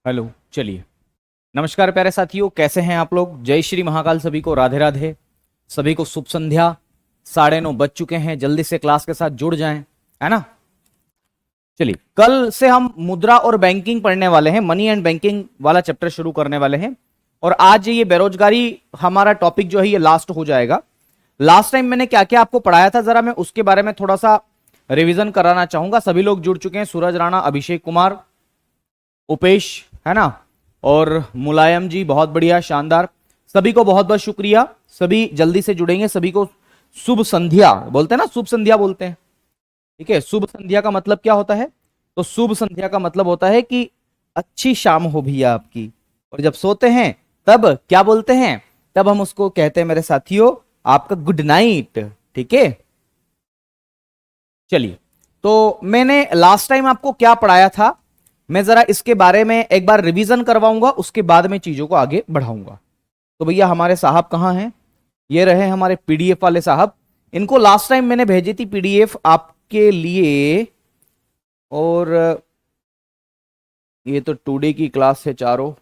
Hello. चलिए, नमस्कार प्यारे साथियों, कैसे हैं आप लोग। जय श्री महाकाल, सभी को राधे राधे, सभी को शुभ संध्या। 9:30 बज चुके हैं, जल्दी से क्लास के साथ जुड़ जाएं, है ना। चलिए, कल से हम मुद्रा और बैंकिंग पढ़ने वाले हैं, मनी एंड बैंकिंग वाला चैप्टर शुरू करने वाले हैं। और आज ये बेरोजगारी हमारा टॉपिक जो है ये लास्ट हो जाएगा। लास्ट टाइम मैंने क्या क्या आपको पढ़ाया था, जरा मैं उसके बारे में थोड़ा सा रिवीजन कराना चाहूंगा। सभी लोग जुड़ चुके हैं, सूरज राणा, अभिषेक कुमार, उपेश, है ना, और मुलायम जी, बहुत बढ़िया, शानदार। सभी को बहुत बहुत शुक्रिया, सभी जल्दी से जुड़ेंगे। सभी को शुभ संध्या बोलते हैं ना, शुभ संध्या बोलते हैं, ठीक है। शुभ संध्या का मतलब क्या होता है? तो शुभ संध्या का मतलब होता है कि अच्छी शाम हो भैया आपकी। और जब सोते हैं तब क्या बोलते हैं? तब हम उसको कहते हैं मेरे साथियों, आपका गुड नाइट, ठीक है। चलिए, तो मैंने लास्ट टाइम आपको क्या पढ़ाया था, मैं जरा इसके बारे में एक बार रिवीजन करवाऊंगा, उसके बाद में चीजों को आगे बढ़ाऊंगा। तो भैया हमारे साहब कहाँ हैं? ये रहे हमारे पीडीएफ वाले साहब। इनको लास्ट टाइम मैंने भेजी थी पीडीएफ आपके लिए। और ये तो टुडे की क्लास है चारों।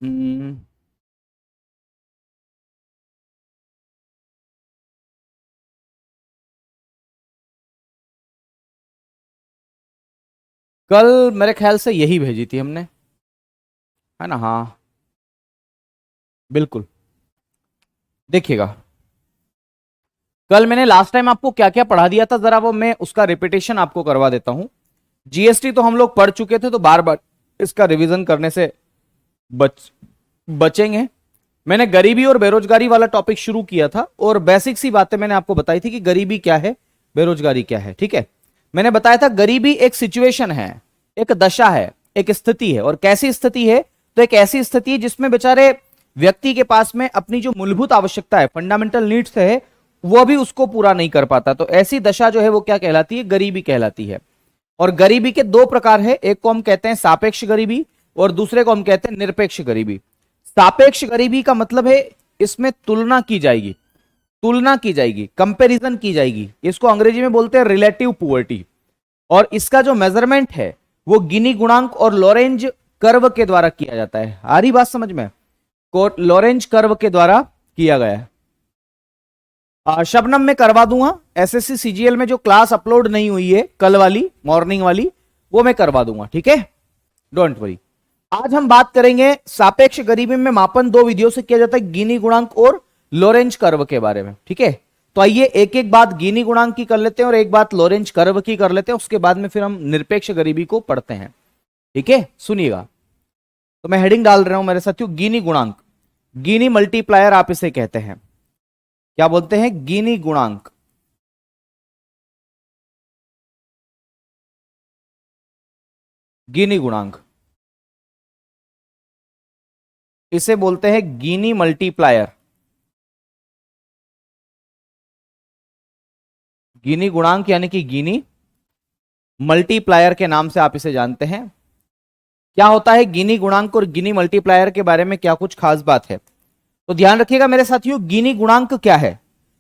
हम्म, कल मेरे ख्याल से यही भेजी थी हमने, है ना। हाँ, बिल्कुल। देखिएगा, कल मैंने लास्ट टाइम आपको क्या क्या पढ़ा दिया था, जरा वो मैं उसका रिपीटेशन आपको करवा देता हूं। जीएसटी तो हम लोग पढ़ चुके थे, तो बार बार इसका रिवीजन करने से बचेंगे। मैंने गरीबी और बेरोजगारी वाला टॉपिक शुरू किया था, और बेसिक सी बातें मैंने आपको बताई थी कि गरीबी क्या है, बेरोजगारी क्या है, ठीक है। मैंने बताया था गरीबी एक सिचुएशन है, एक दशा है, एक स्थिति है। और कैसी स्थिति है? तो एक ऐसी स्थिति है जिसमें बेचारे व्यक्ति के पास में अपनी जो मूलभूत आवश्यकता है, फंडामेंटल नीड्स है, वो भी उसको पूरा नहीं कर पाता। तो ऐसी दशा जो है वो क्या कहलाती है? गरीबी कहलाती है। और गरीबी के दो प्रकार है, एक को हम कहते हैं सापेक्ष गरीबी, और दूसरे को हम कहते हैं निरपेक्ष गरीबी। सापेक्ष गरीबी का मतलब है इसमें तुलना की जाएगी, तुलना की जाएगी, कंपैरिजन की जाएगी। इसको अंग्रेजी में बोलते हैं रिलेटिव पुअर्टी। और इसका जो मेजरमेंट है वो गिनी गुणांक और लॉरेंज कर्व के द्वारा किया जाता है। आ रही बात समझ में? लॉरेंज कर्व के द्वारा किया गया है। शबनम में करवा दूंगा, एसएससी सीजीएल में जो क्लास अपलोड नहीं हुई है कल वाली मॉर्निंग वाली, वो मैं करवा दूंगा, ठीक है, डोंट वरी। आज हम बात करेंगे सापेक्ष गरीबी में मापन दो विधियों से किया जाता है, गिनी गुणांक और लॉरेंज कर्व के बारे में, ठीक है। तो आइए एक एक बात गिनी गुणांक की कर लेते हैं और एक बात लॉरेंज कर्व की कर लेते हैं, उसके बाद में फिर हम निरपेक्ष गरीबी को पढ़ते हैं, ठीक है। सुनिएगा, तो मैं हेडिंग डाल रहा हूं मेरे साथियों, गिनी गुणांक। गिनी मल्टीप्लायर आप इसे कहते हैं। क्या बोलते हैं? गिनी गुणांक। गिनी गुणांक, इसे बोलते हैं गिनी मल्टीप्लायर। गिनी गुणांक यानी कि गिनी मल्टीप्लायर के नाम से आप इसे जानते हैं। क्या होता है गिनी गुणांक और गिनी मल्टीप्लायर के बारे में क्या कुछ खास बात है? तो ध्यान रखिएगा मेरे साथियों, गिनी गुणांक क्या है?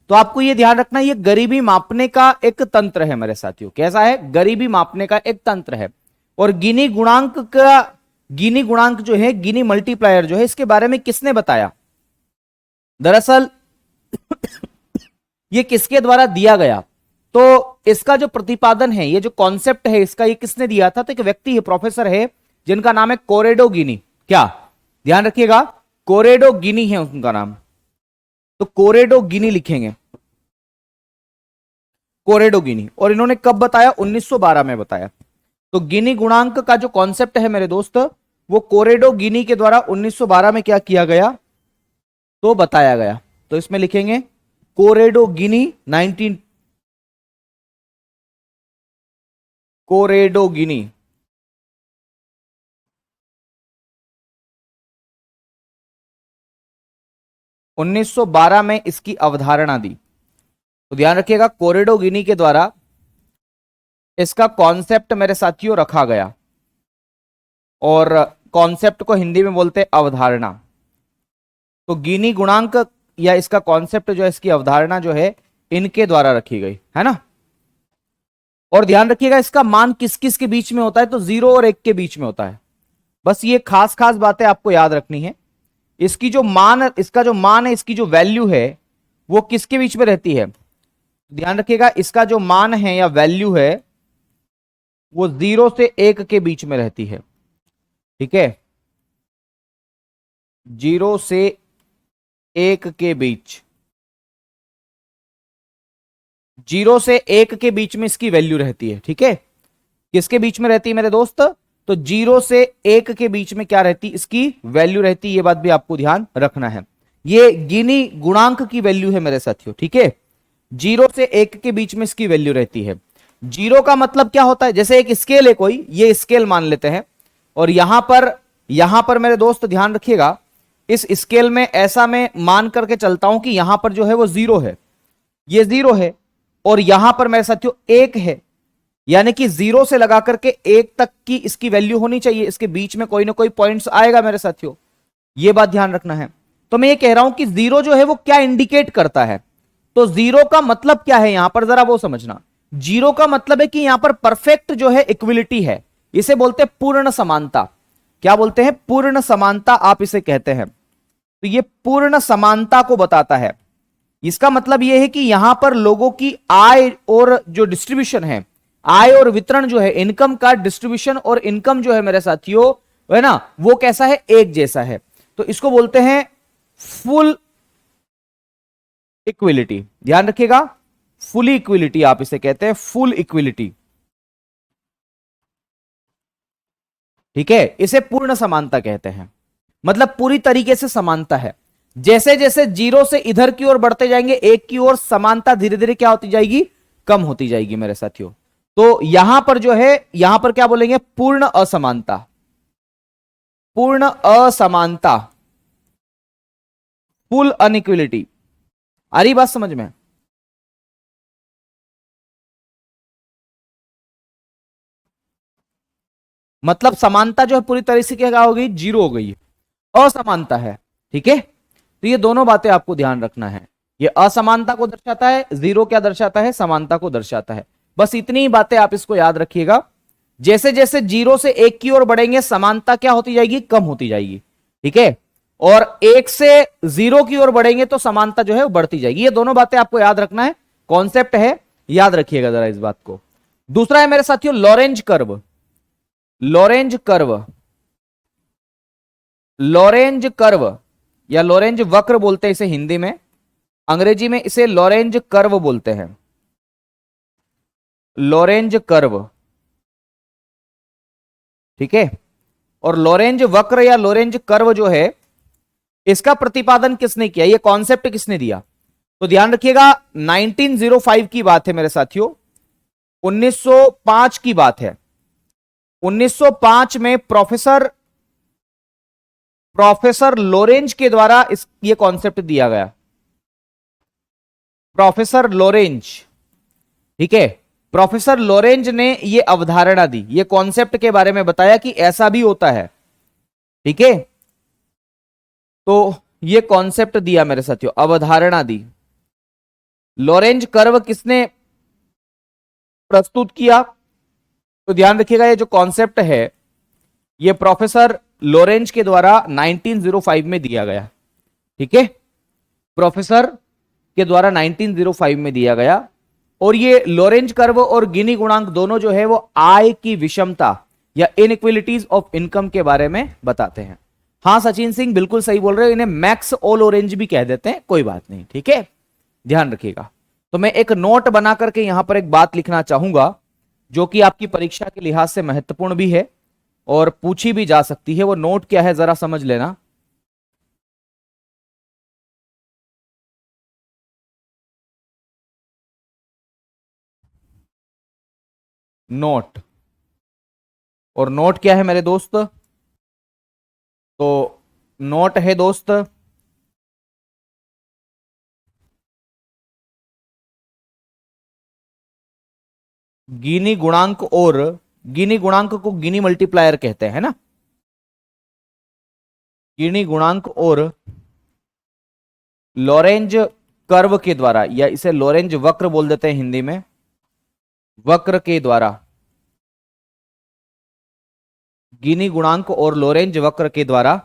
तो आपको यह ध्यान रखना, यह गरीबी मापने का एक तंत्र है मेरे साथियों। कैसा है? गरीबी मापने का एक तंत्र है। और गिनी गुणांक का, गिनी गुणांक जो है, गिनी मल्टीप्लायर जो है, इसके बारे में किसने बताया? दरअसल ये किसके द्वारा दिया गया? तो इसका जो प्रतिपादन है, ये जो कॉन्सेप्ट है इसका, ये किसने दिया था? तो एक व्यक्ति है, प्रोफेसर है, जिनका नाम है कोरेडो गिनी। क्या? ध्यान रखिएगा, कोरेडो गिनी है उनका नाम। तो कोरेडो गिनी लिखेंगे, कोरेडो गिनी। और इन्होंने कब बताया? 1912 में बताया। तो गिनी गुणांक का जो कॉन्सेप्ट है मेरे दोस्त, वो कोरेडो गिनी के द्वारा 1912 में क्या किया गया? तो बताया गया। तो इसमें लिखेंगे कोरेडो गिनी 19, कोरेडो गिनी 1912 में इसकी अवधारणा दी। तो ध्यान रखिएगा, कोरेडो गिनी के द्वारा इसका कॉन्सेप्ट मेरे साथियों रखा गया। और कॉन्सेप्ट को हिंदी में बोलते हैं अवधारणा। तो गिनी गुणांक या इसका कॉन्सेप्ट जो है, इसकी अवधारणा जो है, इनके द्वारा रखी गई, है ना। और ध्यान रखिएगा इसका मान किस किस के बीच में होता है, तो 0 और 1 के बीच में होता है। बस ये खास खास बातें आपको याद रखनी है। इसकी जो मान, इसका जो मान है, इसकी जो वैल्यू है वो किसके बीच में रहती है, ध्यान रखिएगा इसका जो मान है या वैल्यू है वो 0 से 1 के बीच में रहती है। ठीक है, 0 से 1 के बीच, 0 से 1 के बीच में इसकी वैल्यू रहती है। ठीक है, किसके बीच में रहती है मेरे दोस्त, तो 0 से 1 के बीच में क्या रहती, इसकी वैल्यू रहती। ये बात भी आपको ध्यान रखना है। ये गिनी गुणांक की वैल्यू है मेरे साथियों। ठीक है, 0 से 1 के बीच में इसकी वैल्यू रहती है। 0 का मतलब क्या होता है, जैसे एक स्केल है कोई, ये स्केल मान लेते हैं, और यहां पर मेरे दोस्त ध्यान रखिएगा, इस स्केल में ऐसा मैं मान करके चलता हूं कि यहां पर जो है वो 0 है, ये 0 है, और यहां पर मेरे साथियों 1 है, यानी कि 0 से लगा करके 1 तक की इसकी वैल्यू होनी चाहिए। इसके बीच में कोई ना कोई पॉइंट्स आएगा मेरे साथियों, ये बात ध्यान रखना है। तो मैं ये कह रहा हूं कि 0 जो है वो क्या इंडिकेट करता है, तो 0 का मतलब क्या है यहां पर, जरा वो समझना। 0 का मतलब है कि यहां पर परफेक्ट जो है इक्विलिटी है, इसे बोलते हैं पूर्ण समानता। क्या बोलते हैं, पूर्ण समानता आप इसे कहते हैं। तो ये पूर्ण समानता को बताता है। इसका मतलब यह है कि यहां पर लोगों की आय और जो डिस्ट्रीब्यूशन है, आय और वितरण जो है, इनकम का डिस्ट्रीब्यूशन और इनकम जो है मेरे साथियों, है ना, वो कैसा है, एक जैसा है। तो इसको बोलते हैं फुल इक्विलिटी। ध्यान रखिएगा, फुली इक्विलिटी आप इसे कहते हैं, फुल इक्विलिटी। ठीक है, इसे पूर्ण समानता कहते हैं, मतलब पूरी तरीके से समानता है। जैसे जैसे 0 से इधर की ओर बढ़ते जाएंगे 1 की ओर, समानता धीरे धीरे क्या होती जाएगी, कम होती जाएगी मेरे साथियों। तो यहां पर जो है, यहां पर क्या बोलेंगे, पूर्ण असमानता, पूर्ण असमानता, फुल अनइक्विलिटी। आ रही बात समझ में, मतलब समानता जो है पूरी तरह से क्या हो गई, 0 हो गई, असमानता है। ठीक है, तो ये दोनों बातें आपको ध्यान रखना है। ये असमानता को दर्शाता है, 0 क्या दर्शाता है, समानता को दर्शाता है। बस इतनी ही बातें आप इसको याद रखिएगा। जैसे जैसे 0 से 1 की ओर बढ़ेंगे समानता क्या होती जाएगी, कम होती जाएगी। ठीक है, और 1 से 0 की ओर बढ़ेंगे तो समानता जो है वो बढ़ती जाएगी। ये दोनों बातें आपको याद रखना है, कॉन्सेप्ट है, याद रखिएगा जरा इस बात को। दूसरा है मेरे साथियों Lorentz curve. Lorentz curve, Lorentz curve या लॉरेंज वक्र बोलते हैं इसे हिंदी में, अंग्रेजी में इसे लॉरेंज कर्व बोलते हैं, लॉरेंज कर्व। ठीक है, और लॉरेंज वक्र या लॉरेंज कर्व जो है, इसका प्रतिपादन किसने किया, ये कॉन्सेप्ट किसने दिया, तो ध्यान रखिएगा 1905 की बात है मेरे साथियों, 1905 की बात है। 1905 में प्रोफेसर लोरेंज के द्वारा ये कॉन्सेप्ट दिया गया, प्रोफेसर लोरेंज। ठीक है, प्रोफेसर लोरेंज ने ये अवधारणा दी, ये कॉन्सेप्ट के बारे में बताया कि ऐसा भी होता है। ठीक है, तो ये कॉन्सेप्ट दिया मेरे साथियों, अवधारणा दी। लोरेंज कर्व किसने प्रस्तुत किया, तो ध्यान रखिएगा ये जो कॉन्सेप्ट है ये प्रोफेसर लोरेंज के द्वारा 1905 में दिया गया। ठीक है, प्रोफेसर के द्वारा 1905 में दिया गया। और ये लोरेंज कर्व और गिनी गुणांक दोनों जो है वो आय की विषमता या इनइक्विलिटीज ऑफ इनकम के बारे में बताते हैं। हाँ सचिन सिंह बिल्कुल सही बोल रहे हो, इन्हें मैक्स ऑल ऑरेंज भी कह देते हैं, कोई बात नहीं। ठीक है, ध्यान रखिएगा। तो मैं एक नोट बना करके यहां पर एक बात लिखना चाहूंगा जो कि आपकी परीक्षा के लिहाज से महत्वपूर्ण भी है और पूछी भी जा सकती है। वो नोट क्या है जरा समझ लेना। नोट, और नोट क्या है मेरे दोस्त, तो नोट है दोस्त गिनी गुणांक, और गिनी गुणांक को गिनी मल्टीप्लायर कहते हैं ना, गिनी गुणांक और लॉरेंज कर्व के द्वारा, या इसे लॉरेंज वक्र बोल देते हैं हिंदी में, वक्र के द्वारा, गिनी गुणांक और लोरेंज वक्र के द्वारा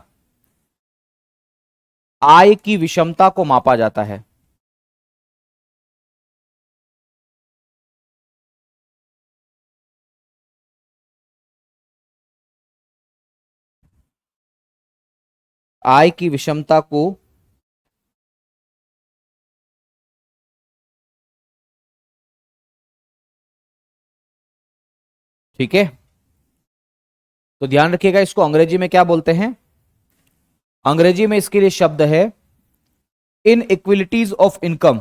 आय की विषमता को मापा जाता है। आय की विषमता को ठीक है, तो ध्यान रखिएगा इसको अंग्रेजी में क्या बोलते हैं। अंग्रेजी में इसके लिए शब्द है इन इक्विलिटीज ऑफ इनकम।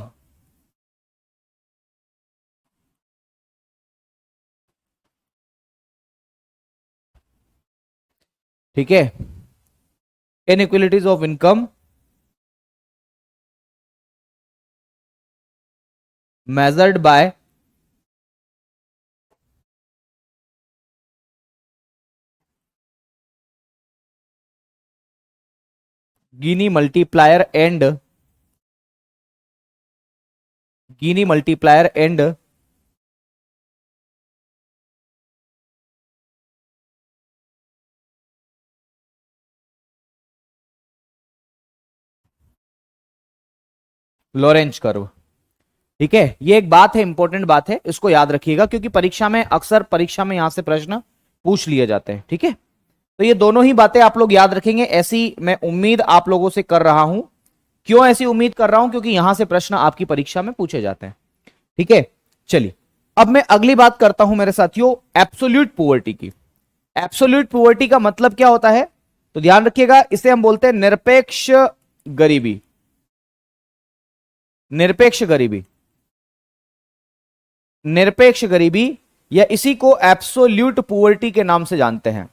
ठीक है, inequalities of income measured by Gini multiplier and Gini multiplier and Lorenz curve. ठीक है, ये एक बात है, इंपॉर्टेंट बात है, इसको याद रखिएगा क्योंकि परीक्षा में अक्सर परीक्षा में यहां से प्रश्न पूछ लिए जाते हैं। ठीक है, तो ये दोनों ही बातें आप लोग याद रखेंगे, ऐसी मैं उम्मीद आप लोगों से कर रहा हूं। क्यों ऐसी उम्मीद कर रहा हूं? क्योंकि यहां से प्रश्न आपकी परीक्षा में पूछे जाते हैं। ठीक है, चलिए अब मैं अगली बात करता हूं मेरे साथियों, एब्सोल्यूट पुअर्टी की। एब्सोल्यूट पुअर्टी का मतलब क्या होता है? तो ध्यान रखिएगा, इसे हम बोलते हैं निरपेक्ष गरीबी। निरपेक्ष गरीबी, निरपेक्ष गरीबी, या इसी को एब्सोल्यूट पुअर्टी के नाम से जानते हैं।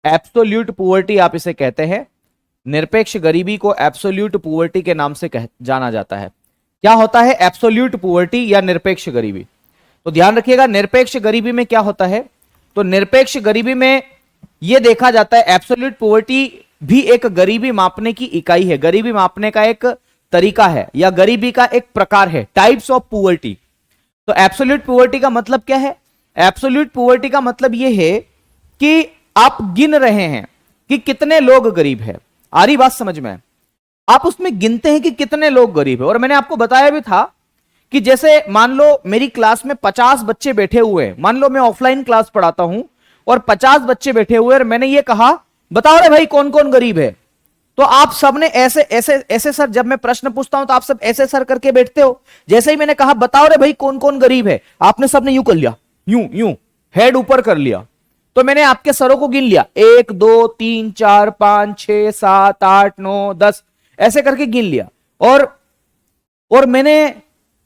एब्सोल्यूट पुअर्टी आप इसे कहते हैं। निरपेक्ष गरीबी को एब्सोल्यूट पुअर्टी के नाम से जाना जाता है। क्या होता है एब्सोल्यूट पुअर्टी या निरपेक्ष गरीबी? तो ध्यान रखिएगा, निरपेक्ष गरीबी में क्या होता है? तो निरपेक्ष गरीबी में यह देखा जाता है, एब्सोल्यूट पुअर्टी भी एक गरीबी मापने की इकाई है, गरीबी मापने का एक तरीका है, या गरीबी का एक प्रकार है, टाइप्स ऑफ पुअर्टी। तो एब्सोल्यूट पुअर्टी का मतलब क्या है? एब्सोल्यूट पुअर्टी का मतलब यह है कि आप गिन रहे हैं कि कितने लोग गरीब है। आ रही बात समझ में? आप उसमें गिनते हैं कि कितने लोग गरीब है। और मैंने आपको बताया भी था कि जैसे मान लो मेरी क्लास में 50 बच्चे बैठे हुए हैं, मान लो मैं ऑफलाइन क्लास पढ़ाता हूं और 50 बच्चे बैठे हुए, और मैंने ये कहा बताओ रे भाई कौन कौन गरीब है, तो आप सबने ऐसे ऐसे ऐसे सर, जब मैं प्रश्न पूछता हूं तो आप सब ऐसे सर करके बैठते हो। जैसे ही मैंने कहा बताओ रे भाई कौन कौन गरीब है, आपने सबने यूं कर लिया, यूं यूं हेड ऊपर कर लिया। तो मैंने आपके सरों को गिन लिया, 1 2 3 4 5 6 7 8 9 10, ऐसे करके गिन लिया। और मैंने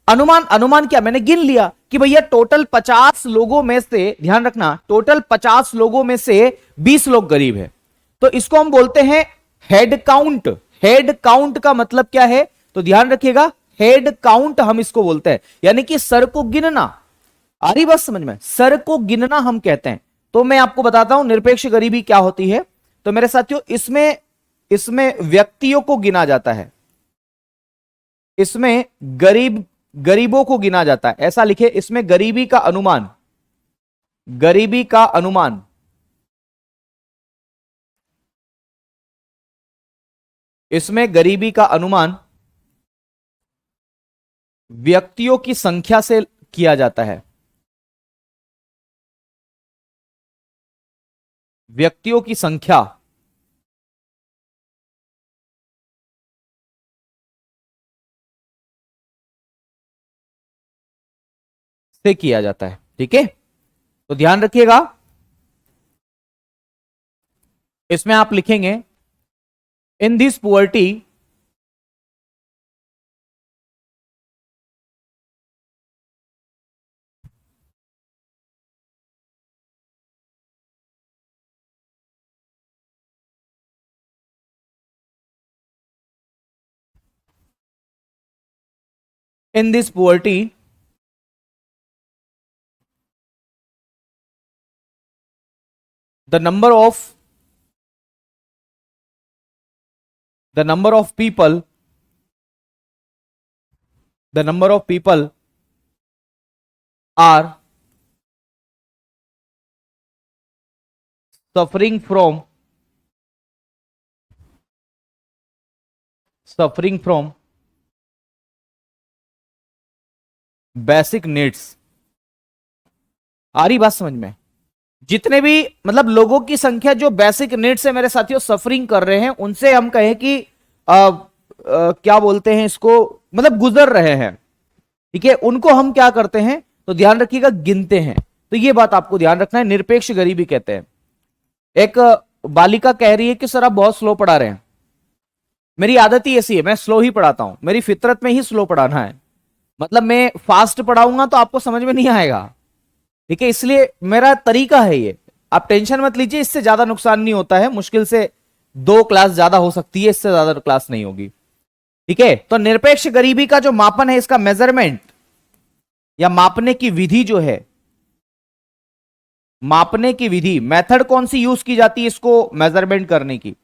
अनुमान अनुमान क्या, मैंने गिन लिया कि भैया टोटल 50 लोगों में से, ध्यान रखना, टोटल 50 लोगों में से 20 लोग गरीब है। तो इसको हम बोलते हैं हेड काउंट। हेड काउंट का मतलब क्या है? तो ध्यान रखिएगा, हेड काउंट हम इसको बोलते हैं, यानी कि सर को गिनना। आ रही बात समझ में? सर को गिनना हम कहते हैं। तो मैं आपको बताता हूं निरपेक्ष गरीबी क्या होती है। तो मेरे साथियों, इसमें इसमें व्यक्तियों को गिना जाता है, इसमें गरीबों को गिना जाता है। ऐसा लिखे, इसमें गरीबी का अनुमान, गरीबी का अनुमान, इसमें गरीबी का अनुमान व्यक्तियों की संख्या से किया जाता है, व्यक्तियों की संख्या से किया जाता है। ठीक है, तो ध्यान रखिएगा, इसमें आप लिखेंगे in this poverty in this poverty the number of the number of people, the number of people are suffering from, suffering from basic needs. आ रही बात समझ में? जितने भी मतलब लोगों की संख्या जो बेसिक नीड से मेरे साथियों सफरिंग कर रहे हैं, उनसे हम कहें कि क्या बोलते हैं इसको, मतलब गुजर रहे हैं, ठीक है, उनको हम क्या करते हैं, तो ध्यान रखिएगा, गिनते हैं। तो ये बात आपको ध्यान रखना है, निरपेक्ष गरीबी कहते हैं। एक बालिका कह रही है कि सर आप बहुत स्लो पढ़ा रहे हैं। मेरी आदत ही ऐसी है, मैं स्लो ही पढ़ाता हूं, मेरी फितरत में ही स्लो पढ़ाना है। मतलब मैं फास्ट पढ़ाऊंगा तो आपको समझ में नहीं आएगा, ठीक है, इसलिए मेरा तरीका है ये। आप टेंशन मत लीजिए, इससे ज्यादा नुकसान नहीं होता है, मुश्किल से 2 क्लास ज्यादा हो सकती है, इससे ज्यादा क्लास नहीं होगी, ठीक है। तो निरपेक्ष गरीबी का जो मापन है, इसका मेजरमेंट या मापने की विधि जो है, मापने की विधि, मेथड कौन सी यूज की जाती है इसको मेजरमेंट करने की,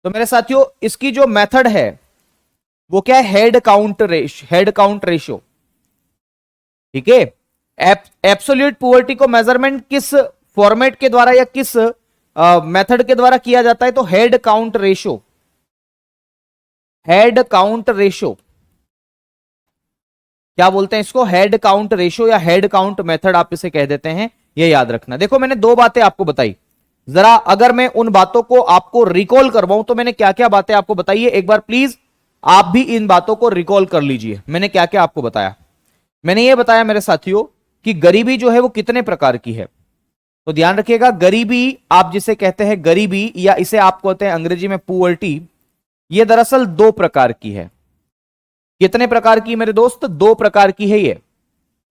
तो मेरे साथियों इसकी जो मेथड है वो क्या है, हेड काउंट रेशो, ठीक है। एब्सोल्यूट पुअर्टी को मेजरमेंट किस फॉर्मेट के द्वारा या किस मेथड के द्वारा किया जाता है, तो head count ratio, head count ratio, क्या बोलते हैं इसको, हेड काउंट रेशो या हेड काउंट मेथड आप इसे कह देते हैं, ये याद रखना। देखो मैंने 2 बातें आपको बताई, जरा अगर मैं उन बातों को आपको रिकॉल करवाऊं तो मैंने क्या क्या बातें आपको बताई है, एक बार प्लीज आप भी इन बातों को रिकॉल कर लीजिए। मैंने क्या क्या आपको बताया, मैंने ये बताया मेरे साथियों कि गरीबी जो है वो कितने प्रकार की है। तो ध्यान रखिएगा, गरीबी आप जिसे कहते हैं गरीबी, या इसे आप कहते हैं अंग्रेजी में पुअर्टी, ये दरअसल 2 प्रकार की है। कितने प्रकार की मेरे दोस्त, 2 प्रकार की है ये।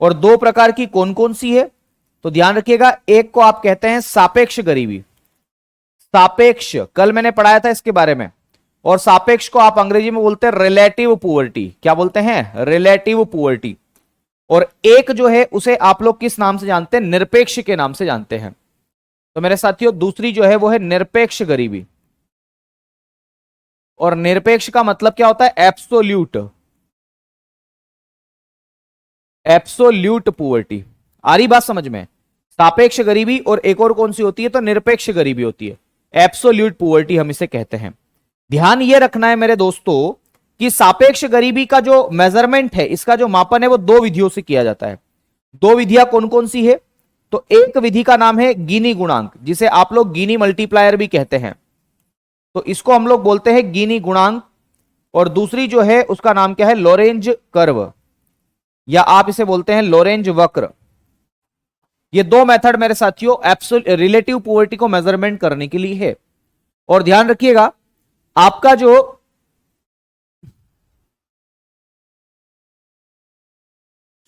और 2 प्रकार की कौन कौन सी है, तो ध्यान रखिएगा, एक को आप कहते हैं सापेक्ष गरीबी, सापेक्ष, कल मैंने पढ़ाया था इसके बारे में। और सापेक्ष को आप अंग्रेजी में बोलते हैं रिलेटिव पुअर्टी, क्या बोलते हैं, रिलेटिव पुअर्टी। और एक जो है उसे आप लोग किस नाम से जानते हैं, निरपेक्ष के नाम से जानते हैं। तो मेरे साथियों दूसरी जो है वो है निरपेक्ष गरीबी। और निरपेक्ष का मतलब क्या होता है, एब्सोल्यूट, एब्सोल्यूट पुअर्टी। आ रही बात समझ में? सापेक्ष गरीबी और एक और कौन सी होती है, तो निरपेक्ष गरीबी होती है, एब्सोल्यूट पुअर्टी हम इसे कहते हैं। ध्यान ये रखना है मेरे दोस्तों कि सापेक्ष गरीबी का जो मेजरमेंट है, इसका जो मापन है वो 2 विधियों से किया जाता है। 2 विधियां कौन कौन सी है, तो एक विधि का नाम है गिनी गुणांक, जिसे आप लोग गिनी मल्टीप्लायर भी कहते हैं, तो इसको हम लोग बोलते हैं गिनी गुणांक। और दूसरी जो है उसका नाम क्या है, लोरेंज कर्व, या आप इसे बोलते हैं लोरेंज वक्र। ये 2 मेथड मेरे साथियों एब्सोल्यूट रिलेटिव पुअर्टी को मेजरमेंट करने के लिए है। और ध्यान रखिएगा, आपका जो,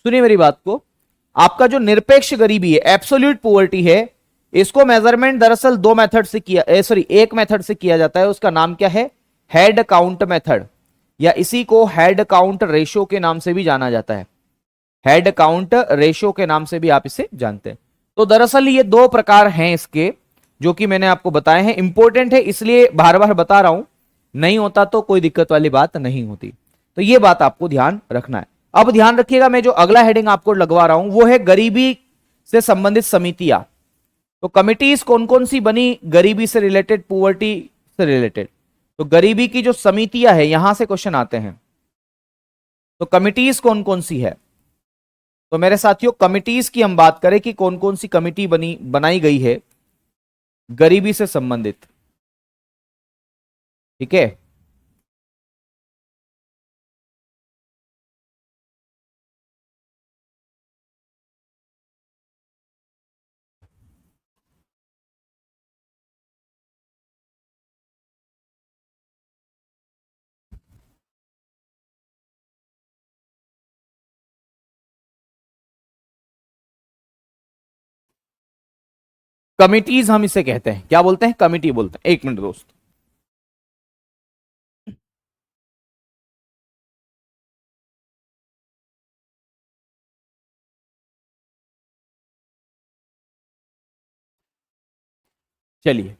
सुनिए मेरी बात को, आपका जो निरपेक्ष गरीबी है, एब्सोल्यूट पुअर्टी है, इसको मेजरमेंट दरअसल 2 मेथड से किया, सॉरी 1 मेथड से किया जाता है, उसका नाम क्या है, हेड काउंट मेथड, या इसी को हेड काउंट रेशो के नाम से भी जाना जाता है। हेड काउंट रेशो के नाम से भी आप इसे जानते हैं। तो दरअसल ये 2 प्रकार हैं इसके, जो कि मैंने आपको बताए हैं, इंपॉर्टेंट है इसलिए बार बार बता रहा हूं, नहीं होता तो कोई दिक्कत वाली बात नहीं होती। तो ये बात आपको ध्यान रखना है। अब ध्यान रखिएगा, मैं जो अगला हेडिंग आपको लगवा रहा हूं वो है गरीबी से संबंधित समितियां। तो कमिटीज कौन कौन सी बनी गरीबी से रिलेटेड, पुअर्टी से रिलेटेड, तो गरीबी की जो समितियां है, यहां से क्वेश्चन आते हैं। तो कमिटीज कौन कौन सी है, तो मेरे साथियों कमिटीज की हम बात करें कि कौन कौन सी कमिटी बनाई गई है गरीबी से संबंधित, ठीक है। कमिटीज हम इसे कहते हैं, क्या बोलते हैं, कमिटी बोलते हैं। एक मिनट दोस्त, चलिए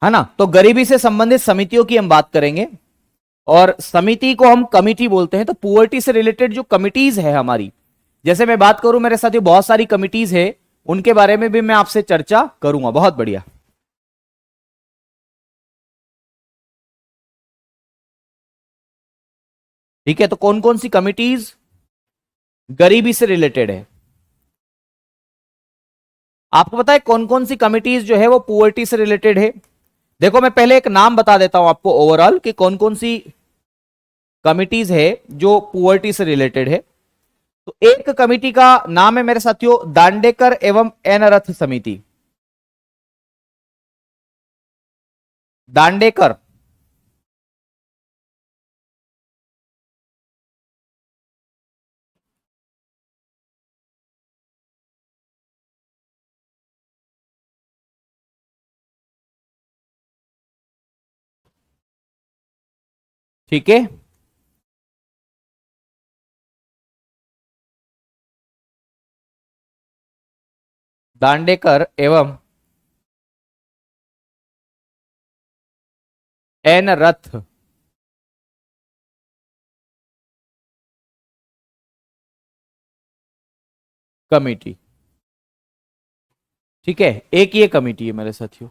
है ना। तो गरीबी से संबंधित समितियों की हम बात करेंगे, और समिति को हम कमिटी बोलते हैं। तो पुअर्टी से रिलेटेड जो कमिटीज है हमारी, जैसे मैं बात करूं मेरे साथ, बहुत सारी कमिटीज है, उनके बारे में भी मैं आपसे चर्चा करूंगा। बहुत बढ़िया। ठीक है, तो कौन कौन सी कमिटीज गरीबी से रिलेटेड है, आपको पता है कौन कौन सी कमिटीज जो है वो पुअर्टी से रिलेटेड है? देखो मैं पहले एक नाम बता देता हूं आपको ओवरऑल कि कौन कौन सी कमिटीज है जो पुअर्टी से रिलेटेड है। तो एक कमिटी का नाम है मेरे साथियों दांडेकर एवं एनरथ समिति। दांडेकर, ठीक है, दांडेकर एवं एनरथ कमिटी। ठीक है, एक ये कमिटी है मेरे साथियों,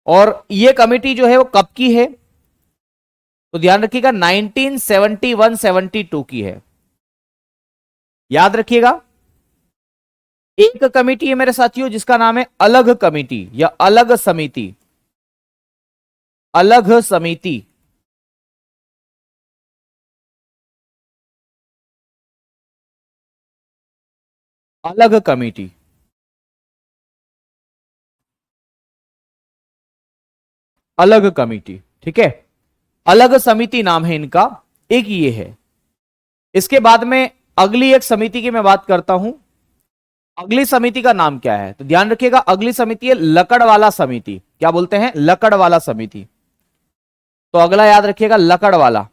और ये कमिटी जो है वो कब की है, तो ध्यान रखिएगा 1971-72 की है, याद रखिएगा। एक कमिटी है मेरे साथियों जिसका नाम है अलग कमिटी या अलग समिति, अलग समिति, अलग कमिटी, अलग कमिटी। ठीक है, अलग समिति नाम है इनका, एक ये है। इसके बाद में अगली एक समिति की मैं बात करता हूं। अगली समिति का नाम क्या है, तो ध्यान रखिएगा अगली समिति है लकड़वाला समिति। क्या बोलते हैं? लकड़वाला समिति। तो अगला याद रखिएगा लकड़वाला।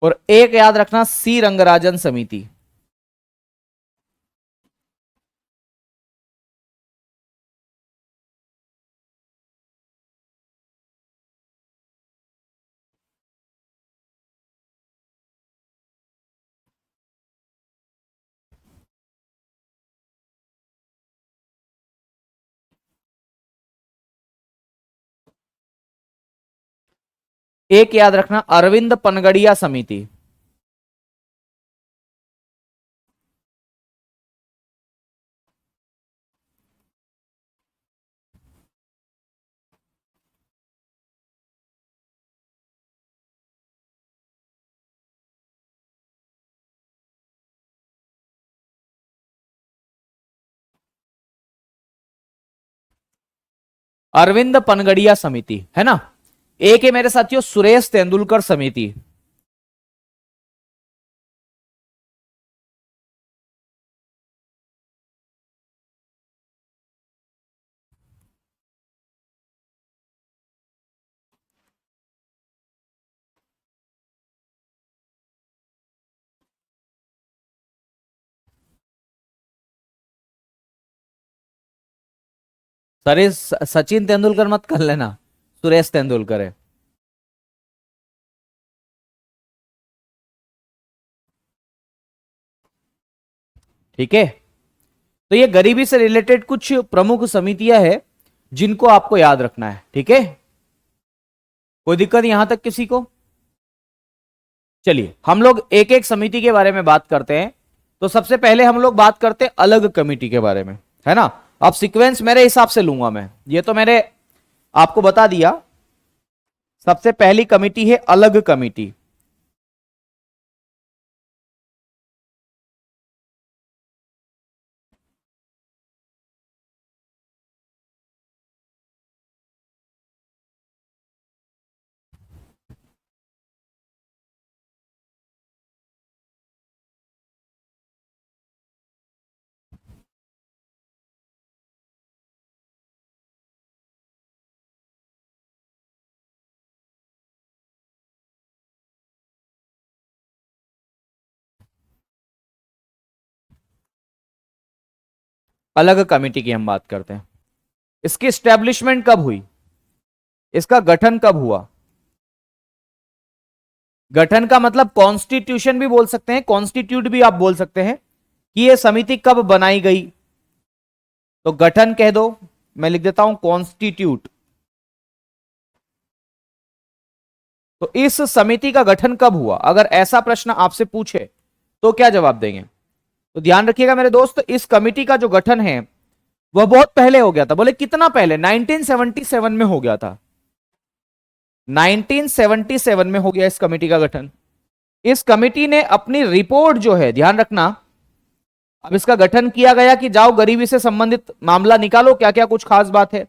और एक याद रखना सी रंगराजन समिति। एक याद रखना अरविंद पनगड़िया समिति। अरविंद पनगड़िया समिति है ना। एक है मेरे साथियों सुरेश तेंदुलकर समिति। सर ये सचिन तेंदुलकर मत कर लेना, सुरेश तेंदुलकर है। ठीक है, तो ये गरीबी से रिलेटेड कुछ प्रमुख समितियां हैं जिनको आपको याद रखना है। ठीक है, कोई दिक्कत यहां तक किसी को? चलिए हम लोग एक एक समिति के बारे में बात करते हैं। तो सबसे पहले हम लोग बात करते हैं अलग कमिटी के बारे में, है ना। अब सीक्वेंस मेरे हिसाब से लूंगा मैं, ये तो मैंने आपको बता दिया। सबसे पहली कमिटी है अलग कमिटी। अलग कमिटी की हम बात करते हैं। इसकी स्टैब्लिशमेंट कब हुई, इसका गठन कब हुआ? गठन का मतलब कॉन्स्टिट्यूशन भी बोल सकते हैं, कॉन्स्टिट्यूट भी आप बोल सकते हैं कि यह समिति कब बनाई गई। तो गठन कह दो, मैं लिख देता हूं कॉन्स्टिट्यूट। तो इस समिति का गठन कब हुआ, अगर ऐसा प्रश्न आपसे पूछे तो क्या जवाब देंगे? तो ध्यान रखिएगा मेरे दोस्त, इस कमिटी का जो गठन है वह बहुत पहले हो गया था। बोले कितना पहले? 1977 में हो गया था। 1977 में हो गया इस कमेटी का गठन। इस कमेटी ने अपनी रिपोर्ट जो है, ध्यान रखना, अब इसका गठन किया गया कि जाओ गरीबी से संबंधित मामला निकालो, क्या क्या कुछ खास बात है।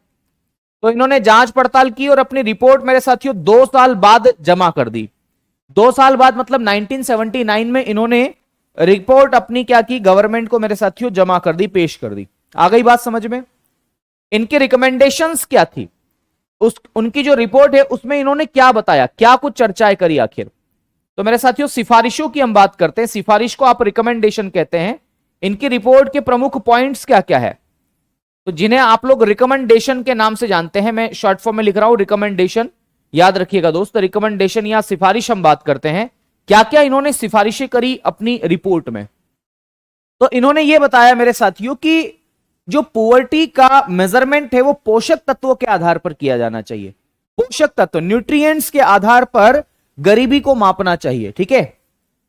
तो इन्होंने जांच पड़ताल की और अपनी रिपोर्ट मेरे साथियों 2 साल बाद जमा कर दी। 2 साल बाद मतलब 1979 में इन्होंने रिपोर्ट अपनी क्या की, गवर्नमेंट को मेरे साथियों जमा कर दी, पेश कर दी। आ गई बात समझ में? इनकी रिकमेंडेशंस क्या थी, उनकी जो रिपोर्ट है उसमें इन्होंने क्या बताया, क्या कुछ चर्चाएं करी आखिर? तो मेरे साथियों सिफारिशों की हम बात करते हैं, सिफारिश को आप रिकमेंडेशन कहते हैं। इनकी रिपोर्ट के प्रमुख पॉइंट्स क्या क्या है, तो जिन्हें आप लोग रिकमेंडेशन के नाम से जानते हैं, मैं शॉर्ट फॉर्म में लिख रहा हूं रिकमेंडेशन, याद रखिएगा दोस्त, रिकमेंडेशन या सिफारिश हम बात करते हैं। क्या क्या इन्होंने सिफारिशें करी अपनी रिपोर्ट में? तो इन्होंने यह बताया मेरे साथियों कि जो पुअर्टी का मेजरमेंट है वो पोषक तत्वों के आधार पर किया जाना चाहिए। पोषक तत्व, न्यूट्रिएंट्स के आधार पर गरीबी को मापना चाहिए, ठीक है।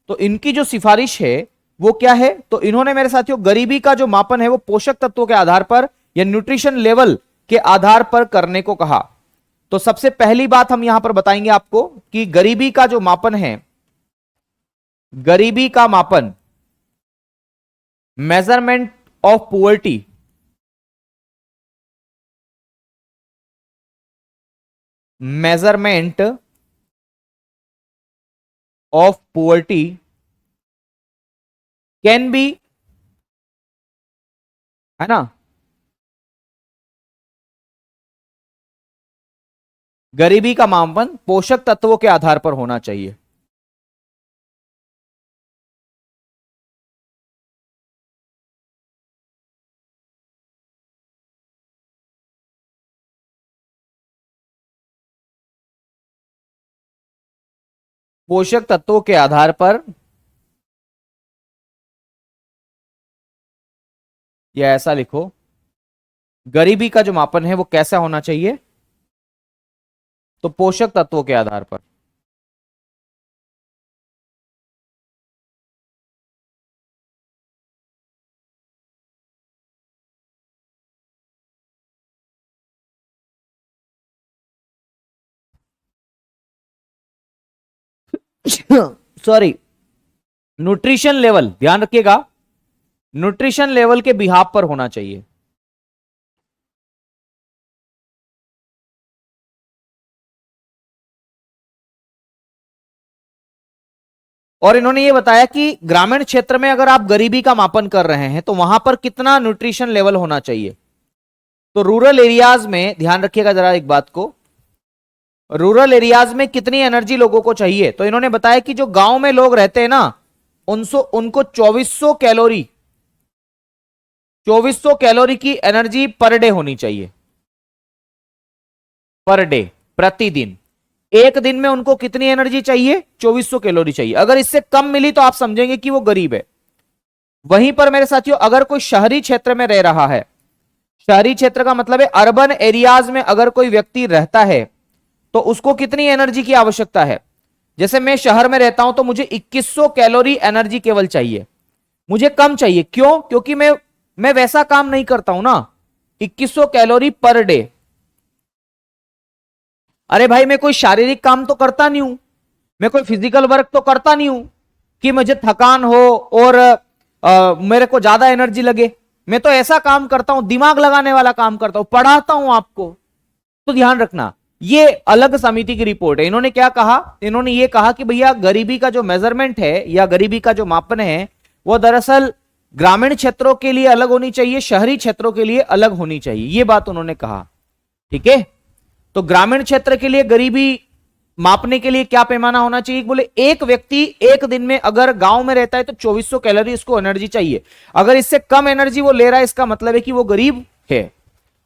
तो इनकी जो सिफारिश है वो क्या है, तो इन्होंने मेरे साथियों गरीबी का जो मापन है वो पोषक तत्वों के आधार पर या न्यूट्रिशन लेवल के आधार पर करने को कहा। तो सबसे पहली बात हम यहां पर बताएंगे आपको कि गरीबी का जो मापन है, गरीबी का मापन, measurement of poverty, measurement of poverty can be, है ना, गरीबी का मापन पोषक तत्वों के आधार पर होना चाहिए। पोषक तत्वों के आधार पर, या ऐसा लिखो, गरीबी का जो मापन है वो कैसा होना चाहिए, तो पोषक तत्वों के आधार पर। सॉरी, न्यूट्रिशन लेवल, ध्यान रखिएगा, न्यूट्रिशन लेवल के बिहाफ पर होना चाहिए। और इन्होंने ये बताया कि ग्रामीण क्षेत्र में अगर आप गरीबी का मापन कर रहे हैं तो वहां पर कितना न्यूट्रिशन लेवल होना चाहिए। तो रूरल एरियाज में, ध्यान रखिएगा जरा एक बात को, रूरल एरियाज में कितनी एनर्जी लोगों को चाहिए। तो इन्होंने बताया कि जो गांव में लोग रहते हैं ना, उनको 2400 कैलोरी, 2400 कैलोरी की एनर्जी पर डे होनी चाहिए, पर डे, प्रतिदिन। एक दिन में उनको कितनी एनर्जी चाहिए? 2400 कैलोरी चाहिए। अगर इससे कम मिली तो आप समझेंगे कि वो गरीब है। वहीं पर मेरे साथियों अगर कोई शहरी क्षेत्र में रह रहा है, शहरी क्षेत्र का मतलब है अर्बन एरियाज में अगर कोई व्यक्ति रहता है तो उसको कितनी एनर्जी की आवश्यकता है। जैसे मैं शहर में रहता हूं तो मुझे 2100 कैलोरी एनर्जी केवल चाहिए, मुझे कम चाहिए। क्यों? क्योंकि मैं वैसा काम नहीं करता हूं ना। 2100 कैलोरी पर डे, अरे भाई मैं कोई शारीरिक काम तो करता नहीं हूं, मैं कोई फिजिकल वर्क तो करता नहीं हूं कि मुझे थकान हो और मेरे को ज्यादा एनर्जी लगे। मैं तो ऐसा काम करता हूं, दिमाग लगाने वाला काम करता हूं, पढ़ाता हूं आपको। तो ध्यान रखना, ये अलग समिति की रिपोर्ट है। इन्होंने क्या कहा? इन्होंने ये कहा कि भैया गरीबी का जो मेजरमेंट है या गरीबी का जो मापन है वो दरअसल ग्रामीण क्षेत्रों के लिए अलग होनी चाहिए, शहरी क्षेत्रों के लिए अलग होनी चाहिए। ये बात उन्होंने कहा, ठीक है। तो ग्रामीण क्षेत्र के लिए गरीबी मापने के लिए क्या पैमाना होना चाहिए? बोले एक व्यक्ति एक दिन में अगर गांव में रहता है तो 2400 कैलोरी इसको एनर्जी चाहिए। अगर इससे कम एनर्जी वो ले रहा है इसका मतलब है कि वो गरीब है,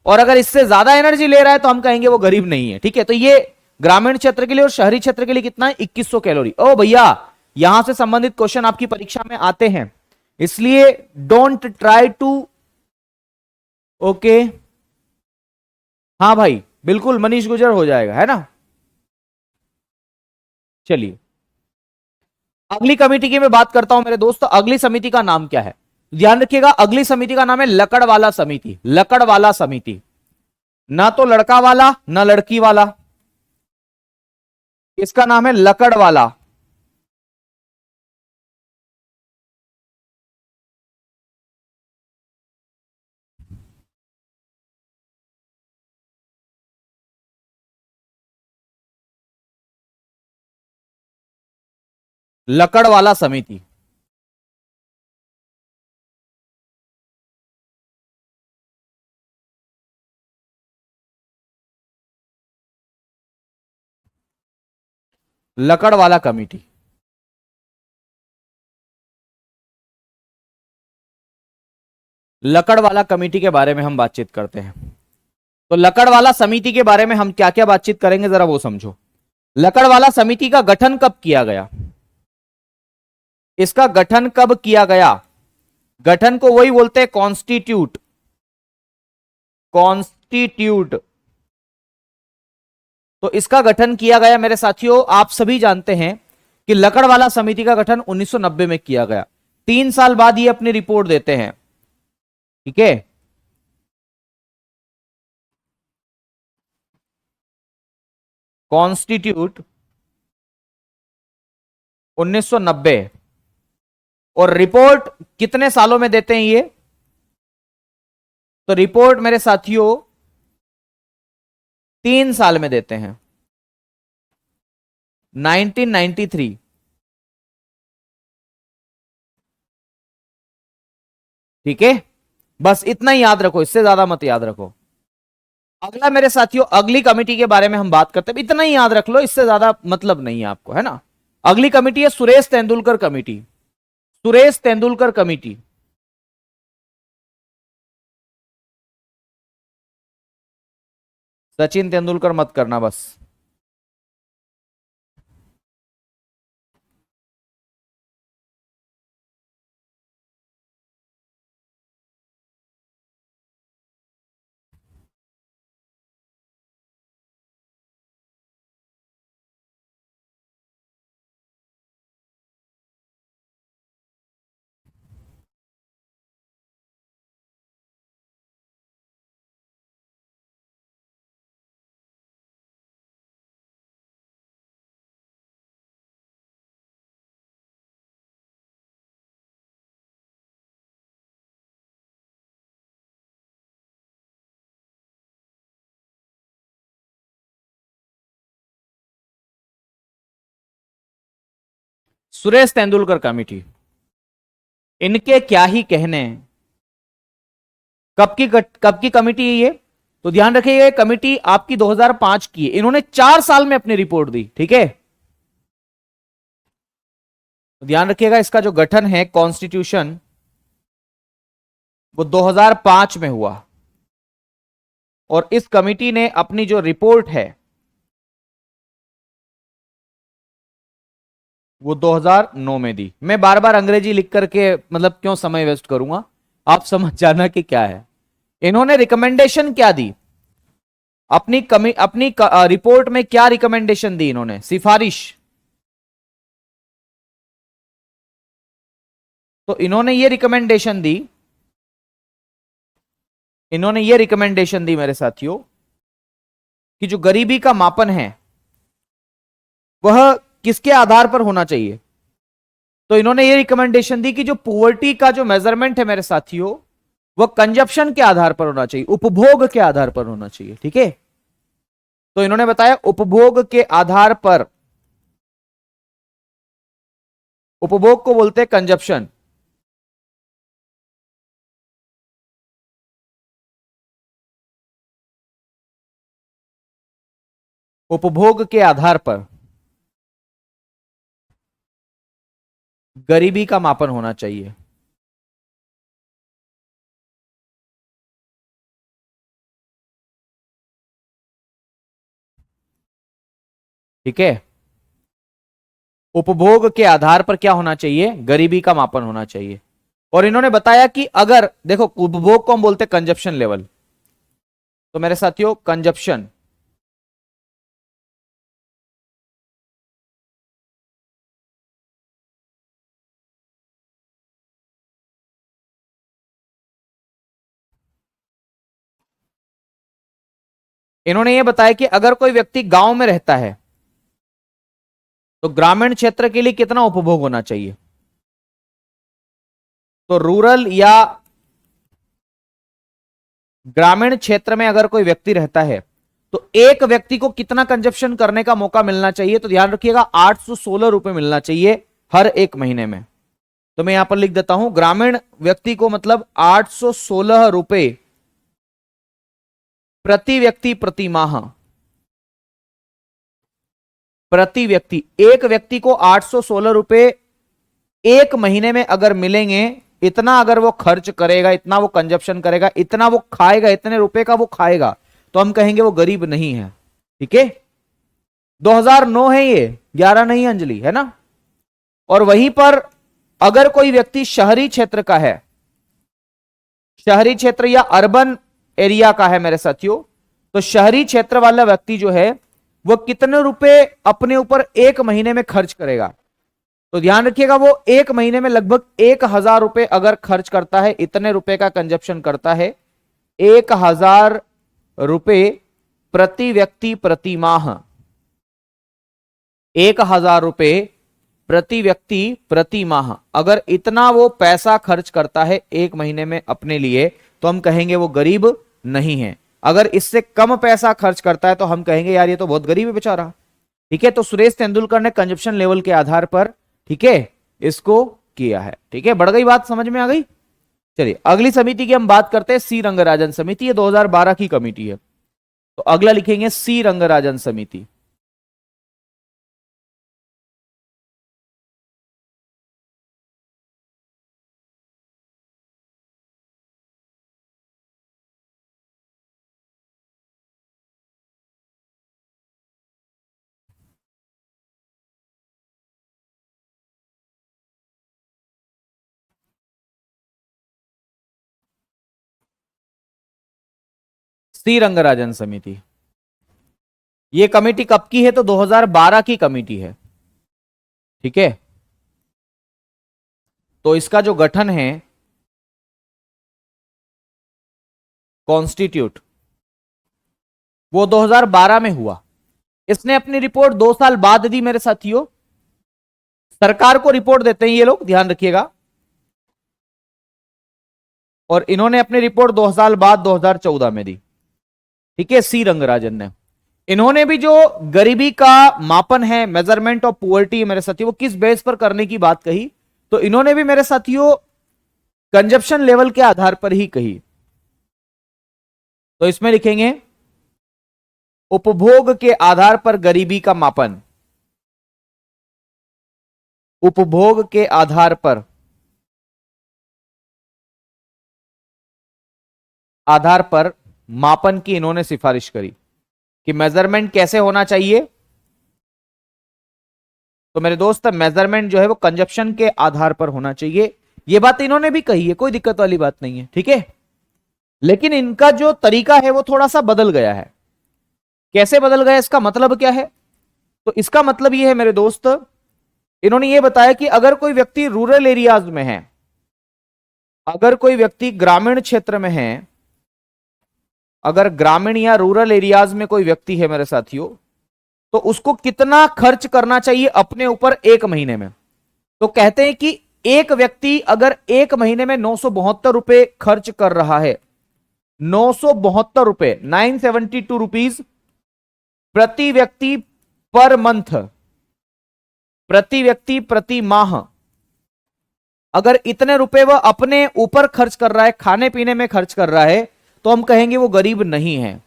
और अगर इससे ज्यादा एनर्जी ले रहा है तो हम कहेंगे वो गरीब नहीं है। ठीक है, तो ये ग्रामीण क्षेत्र के लिए और शहरी क्षेत्र के लिए कितना है? 2100 कैलोरी। ओ भैया, यहां से संबंधित क्वेश्चन आपकी परीक्षा में आते हैं, इसलिए डोंट ट्राई टू। ओके, हाँ भाई बिल्कुल, मनीष गुजर हो जाएगा, है ना। चलिए अगली कमेटी की मैं बात करता हूं मेरे दोस्तों। अगली समिति का नाम क्या है? ध्यान रखिएगा, अगली समिति का नाम है लकड़वाला समिति। लकड़वाला समिति, ना तो लड़का वाला ना लड़की वाला, इसका नाम है लकड़वाला। लकड़वाला समिति। लकड़वाला कमेटी। लकड़वाला कमेटी के बारे में हम बातचीत करते हैं। तो लकड़वाला समिति के बारे में हम क्या क्या बातचीत करेंगे जरा वो समझो। लकड़वाला समिति का गठन कब किया गया? इसका गठन कब किया गया? गठन को वही बोलते हैं कॉन्स्टिट्यूट। कॉन्स्टिट्यूट। तो इसका गठन किया गया मेरे साथियों, आप सभी जानते हैं कि लकड़वाला समिति का गठन 1990 में किया गया। 3 साल बाद ये अपनी रिपोर्ट देते हैं। ठीक है, कॉन्स्टिट्यूट 1990। और रिपोर्ट कितने सालों में देते हैं ये? तो रिपोर्ट मेरे साथियों 3 साल में देते हैं। 1993। ठीक है, बस इतना ही याद रखो, इससे ज्यादा मत याद रखो। अगला मेरे साथियों, अगली कमेटी के बारे में हम बात करते हैं, इतना ही याद रख लो, इससे ज्यादा मतलब नहीं है आपको, है ना। अगली कमेटी है सुरेश तेंदुलकर कमेटी। सुरेश तेंदुलकर कमेटी। सचिन तेंदुलकर मत करना बस। सुरेश तेंदुलकर कमेटी, इनके क्या ही कहने। कब की कमेटी है ये? तो ध्यान रखिएगा, ये कमेटी आपकी 2005 की है। इन्होंने 4 साल में अपनी रिपोर्ट दी। ठीक है, तो ध्यान रखिएगा, इसका जो गठन है कॉन्स्टिट्यूशन वो 2005 में हुआ, और इस कमेटी ने अपनी जो रिपोर्ट है वो 2009 में दी। मैं बार बार अंग्रेजी लिख करके मतलब क्यों समय वेस्ट करूंगा, आप समझ जाना कि क्या है। इन्होंने रिकमेंडेशन क्या दी अपनी रिपोर्ट में? क्या रिकमेंडेशन दी इन्होंने, सिफारिश? तो इन्होंने ये रिकमेंडेशन दी मेरे साथियों कि जो गरीबी का मापन है वह किसके आधार पर होना चाहिए? तो इन्होंने ये रिकमेंडेशन दी कि जो पुअर्टी का जो मेजरमेंट है मेरे साथियों वह कंजप्शन के आधार पर होना चाहिए, उपभोग के आधार पर होना चाहिए। ठीक है, तो इन्होंने बताया उपभोग के आधार पर, उपभोग को बोलते हैं कंजप्शन। उपभोग के आधार पर गरीबी का मापन होना चाहिए। ठीक है, उपभोग के आधार पर क्या होना चाहिए, गरीबी का मापन होना चाहिए। और इन्होंने बताया कि अगर देखो उपभोग को हम बोलते हैं कंजप्शन लेवल, तो मेरे साथियों कंजप्शन, इन्होंने ये बताया कि अगर कोई व्यक्ति गांव में रहता है तो ग्रामीण क्षेत्र के लिए कितना उपभोग होना चाहिए। तो रूरल या ग्रामीण क्षेत्र में अगर कोई व्यक्ति रहता है तो एक व्यक्ति को कितना कंजप्शन करने का मौका मिलना चाहिए, तो ध्यान रखिएगा 816 रुपए मिलना चाहिए हर एक महीने में। तो मैं यहां पर लिख देता हूं, ग्रामीण व्यक्ति को मतलब 816 रुपए प्रति व्यक्ति प्रति माह, प्रति व्यक्ति, एक व्यक्ति को 816 रुपए एक महीने में अगर मिलेंगे, इतना अगर वो खर्च करेगा, इतना वो कंजप्शन करेगा, इतना वो खाएगा, इतने रुपए का वो खाएगा, तो हम कहेंगे वो गरीब नहीं है। ठीक है, 2009 है ये, 11 नहीं अंजलि, है ना। और वहीं पर अगर कोई व्यक्ति शहरी क्षेत्र का है, शहरी क्षेत्र या अर्बन एरिया का है मेरे साथियों, तो शहरी क्षेत्र वाला व्यक्ति जो है वो कितने रुपए अपने ऊपर एक महीने में खर्च करेगा। तो ध्यान रखिएगा वो एक महीने में लगभग 1000 रुपए अगर खर्च करता है, इतने रुपए का कंजप्शन करता है, 1000 रुपए प्रति व्यक्ति प्रति माह, 1000 रुपए प्रति व्यक्ति प्रति माह, अगर इतना वो पैसा खर्च करता है एक महीने में अपने लिए, तो हम कहेंगे वो गरीब नहीं है। अगर इससे कम पैसा खर्च करता है तो हम कहेंगे यार ये तो बहुत गरीब है बेचारा। ठीक है, तो सुरेश तेंदुलकर ने कंजप्शन लेवल के आधार पर, ठीक है, इसको किया है। ठीक है, बढ़ गई बात, समझ में आ गई। चलिए अगली समिति की हम बात करते हैं, सी रंगराजन समिति, ये 2012 की कमेटी है। तो अगला लिखेंगे सी रंगराजन समिति। सी रंगराजन समिति, ये कमेटी कब की है, तो 2012 की कमेटी है। ठीक है, तो इसका जो गठन है कॉन्स्टिट्यूट, वो 2012 में हुआ। इसने अपनी रिपोर्ट 2 साल बाद दी मेरे साथियों। सरकार को रिपोर्ट देते हैं ये लोग, ध्यान रखिएगा। और इन्होंने अपनी रिपोर्ट 2 साल बाद 2014 में दी। ठीक है, सी रंगराजन ने, इन्होंने भी जो गरीबी का मापन है, मेजरमेंट ऑफ पुअर्टी मेरे साथियों, वो किस बेस पर करने की बात कही, तो इन्होंने भी मेरे साथियों कंजप्शन लेवल के आधार पर ही कही। तो इसमें लिखेंगे उपभोग के आधार पर गरीबी का मापन, उपभोग के आधार पर मापन की इन्होंने सिफारिश करी कि मेजरमेंट कैसे होना चाहिए। तो मेरे दोस्त मेजरमेंट जो है वो कंजप्शन के आधार पर होना चाहिए। ये बात इन्होंने भी कही है, कोई दिक्कत वाली बात नहीं है। ठीक है, लेकिन इनका जो तरीका है वो थोड़ा सा बदल गया है। कैसे बदल गया, इसका मतलब क्या है, तो इसका मतलब ये है मेरे दोस्त, इन्होंने ये बताया कि अगर कोई व्यक्ति रूरल एरियाज में है, अगर कोई व्यक्ति ग्रामीण क्षेत्र में है, अगर ग्रामीण या रूरल एरियाज में कोई व्यक्ति है मेरे साथियों, तो उसको कितना खर्च करना चाहिए अपने ऊपर एक महीने में। तो कहते हैं कि एक व्यक्ति अगर एक महीने में 972 रुपए खर्च कर रहा है, 972 रुपए, 972 रुपीज प्रति व्यक्ति पर मंथ, प्रति व्यक्ति प्रति माह, अगर इतने रुपए वह अपने ऊपर खर्च कर रहा है, खाने पीने में खर्च कर रहा है, तो हम कहेंगे वो गरीब नहीं है।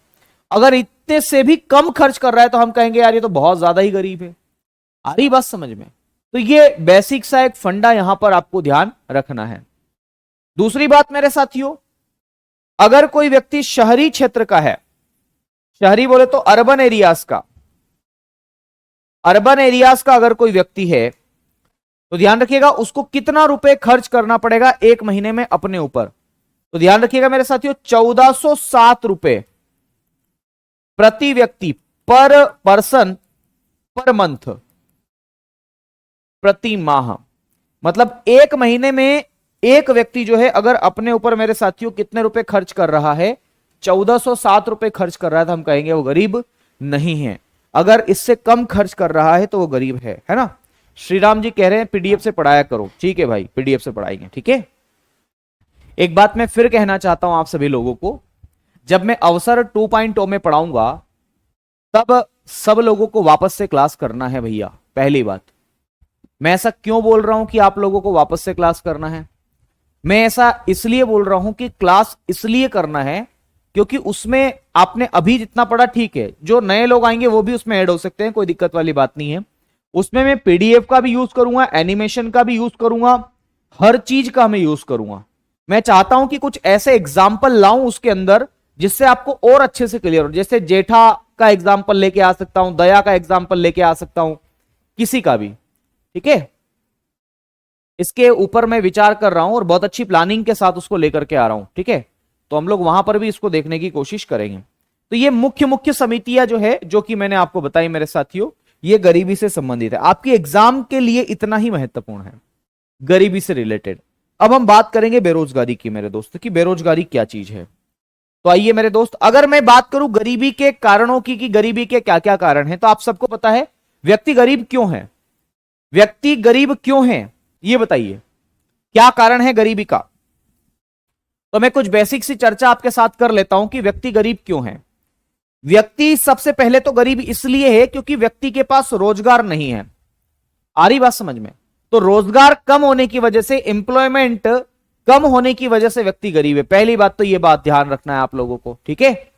अगर इतने से भी कम खर्च कर रहा है तो हम कहेंगे यार ये तो बहुत ज्यादा ही गरीब है। आ रही बात समझ में। तो ये बेसिक सा एक फंडा यहां पर आपको ध्यान रखना है। दूसरी बात मेरे साथियों, अगर कोई व्यक्ति शहरी क्षेत्र का है, शहरी बोले तो अर्बन एरियाज का, अर्बन एरियाज का अगर कोई व्यक्ति है तो ध्यान रखिएगा उसको कितना रुपए खर्च करना पड़ेगा एक महीने में अपने ऊपर। तो ध्यान रखिएगा मेरे साथियों, 1407 रुपए प्रति व्यक्ति, पर पर्सन, पर मंथ, प्रति माह। मतलब एक महीने में एक व्यक्ति जो है अगर अपने ऊपर मेरे साथियों कितने रुपए खर्च कर रहा है, 1407 रुपए खर्च कर रहा है, तो हम कहेंगे वो गरीब नहीं है। अगर इससे कम खर्च कर रहा है तो वो गरीब है ना। श्रीराम जी कह रहे हैं पीडीएफ से पढ़ाया करो। ठीक है भाई, पीडीएफ से पढ़ाएंगे। ठीक है, एक बात मैं फिर कहना चाहता हूं आप सभी लोगों को, जब मैं अवसर 2.0 में पढ़ाऊंगा तब सब लोगों को वापस से क्लास करना है भैया। पहली बात, मैं ऐसा क्यों बोल रहा हूं कि आप लोगों को वापस से क्लास करना है? मैं ऐसा इसलिए बोल रहा हूं कि क्लास इसलिए करना है क्योंकि उसमें आपने अभी जितना पढ़ा ठीक है, जो नए लोग आएंगे वो भी उसमें ऐड हो सकते हैं, कोई दिक्कत वाली बात नहीं है। उसमें मैं पीडीएफ का भी यूज करूंगा, एनिमेशन का भी यूज करूंगा, हर चीज का मैं यूज करूंगा। मैं चाहता हूं कि कुछ ऐसे एग्जाम्पल लाऊं उसके अंदर जिससे आपको और अच्छे से क्लियर हो। जैसे जेठा का एग्जाम्पल लेके आ सकता हूं, दया का एग्जाम्पल लेके आ सकता हूं, किसी का भी। ठीक है, इसके ऊपर मैं विचार कर रहा हूं और बहुत अच्छी प्लानिंग के साथ उसको लेकर के आ रहा हूं। ठीक है, तो हम लोग वहां पर भी इसको देखने की कोशिश करेंगे। तो ये मुख्य मुख्य समितियां जो है, जो कि मैंने आपको बताई मेरे साथियों, ये गरीबी से संबंधित है। आपकी एग्जाम के लिए इतना ही महत्वपूर्ण है, गरीबी से रिलेटेड। अब हम बात करेंगे बेरोजगारी की मेरे दोस्तों, कि बेरोजगारी क्या चीज है। तो आइए मेरे दोस्त, अगर मैं बात करूं गरीबी के कारणों की, कि गरीबी के क्या क्या कारण हैं, तो आप सबको पता है व्यक्ति गरीब क्यों है। व्यक्ति गरीब क्यों है ये बताइए, क्या कारण है गरीबी का? तो मैं कुछ बेसिक सी चर्चा आपके साथ कर लेता हूं कि व्यक्ति गरीब क्यों है। व्यक्ति सबसे पहले तो गरीब इसलिए है क्योंकि व्यक्ति के पास रोजगार नहीं है। आ रही बात समझ में? तो रोजगार कम होने की वजह से, एम्प्लॉयमेंट कम होने की वजह से व्यक्ति गरीब है। पहली बात तो यह बात ध्यान रखना है आप लोगों को। ठीक है,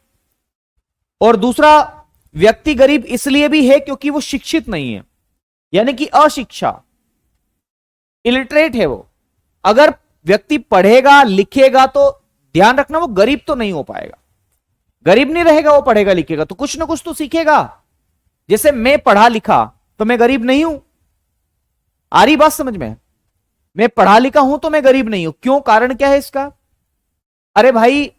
और दूसरा, व्यक्ति गरीब इसलिए भी है क्योंकि वो शिक्षित नहीं है, यानी कि अशिक्षा, इलिटरेट है वो। अगर व्यक्ति पढ़ेगा लिखेगा तो ध्यान रखना वो गरीब तो नहीं हो पाएगा। गरीब नहीं रहेगा, वो पढ़ेगा लिखेगा तो कुछ ना कुछ तो सीखेगा। जैसे मैं पढ़ा लिखा तो मैं गरीब नहीं हूं। आ रही बात समझ में? मैं पढ़ा लिखा हूं तो मैं गरीब नहीं हूं। क्यों? कारण क्या है इसका? अरे भाई,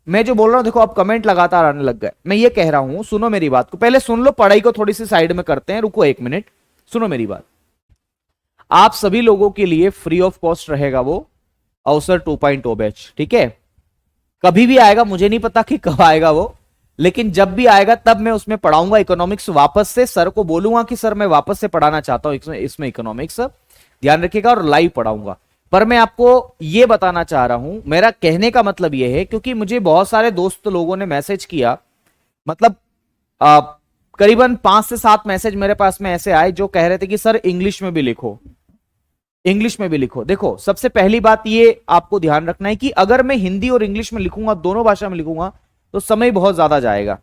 मैं जो बोल रहा हूं, देखो अब कमेंट लगातार आने लग गए। मैं ये कह रहा हूं, सुनो मेरी बात को, पहले सुन लो, पढ़ाई को थोड़ी सी साइड में करते हैं, रुको एक मिनट, सुनो मेरी बात। आप सभी लोगों के लिए फ्री ऑफ कॉस्ट रहेगा वो अवसर 2.0 बैच। ठीक है, कभी भी आएगा, मुझे नहीं पता कि कब आएगा वो, लेकिन जब भी आएगा तब मैं उसमें पढ़ाऊंगा इकोनॉमिक्स वापस से। सर को बोलूंगा कि सर मैं वापस से पढ़ाना चाहता हूं इसमें इकोनॉमिक्स, ध्यान रखिएगा, और लाइव पढ़ाऊंगा। पर मैं आपको यह बताना चाह रहा हूं, मेरा कहने का मतलब यह है, क्योंकि मुझे बहुत सारे दोस्त लोगों ने मैसेज किया, मतलब करीबन 5 से 7 मैसेज मेरे पास में ऐसे आए जो कह रहे थे कि सर इंग्लिश में भी लिखो, इंग्लिश में भी लिखो। देखो, सबसे पहली बात ये आपको ध्यान रखना है कि अगर मैं हिंदी और इंग्लिश में लिखूंगा, दोनों भाषा में लिखूंगा, तो समय बहुत ज्यादा जाएगा।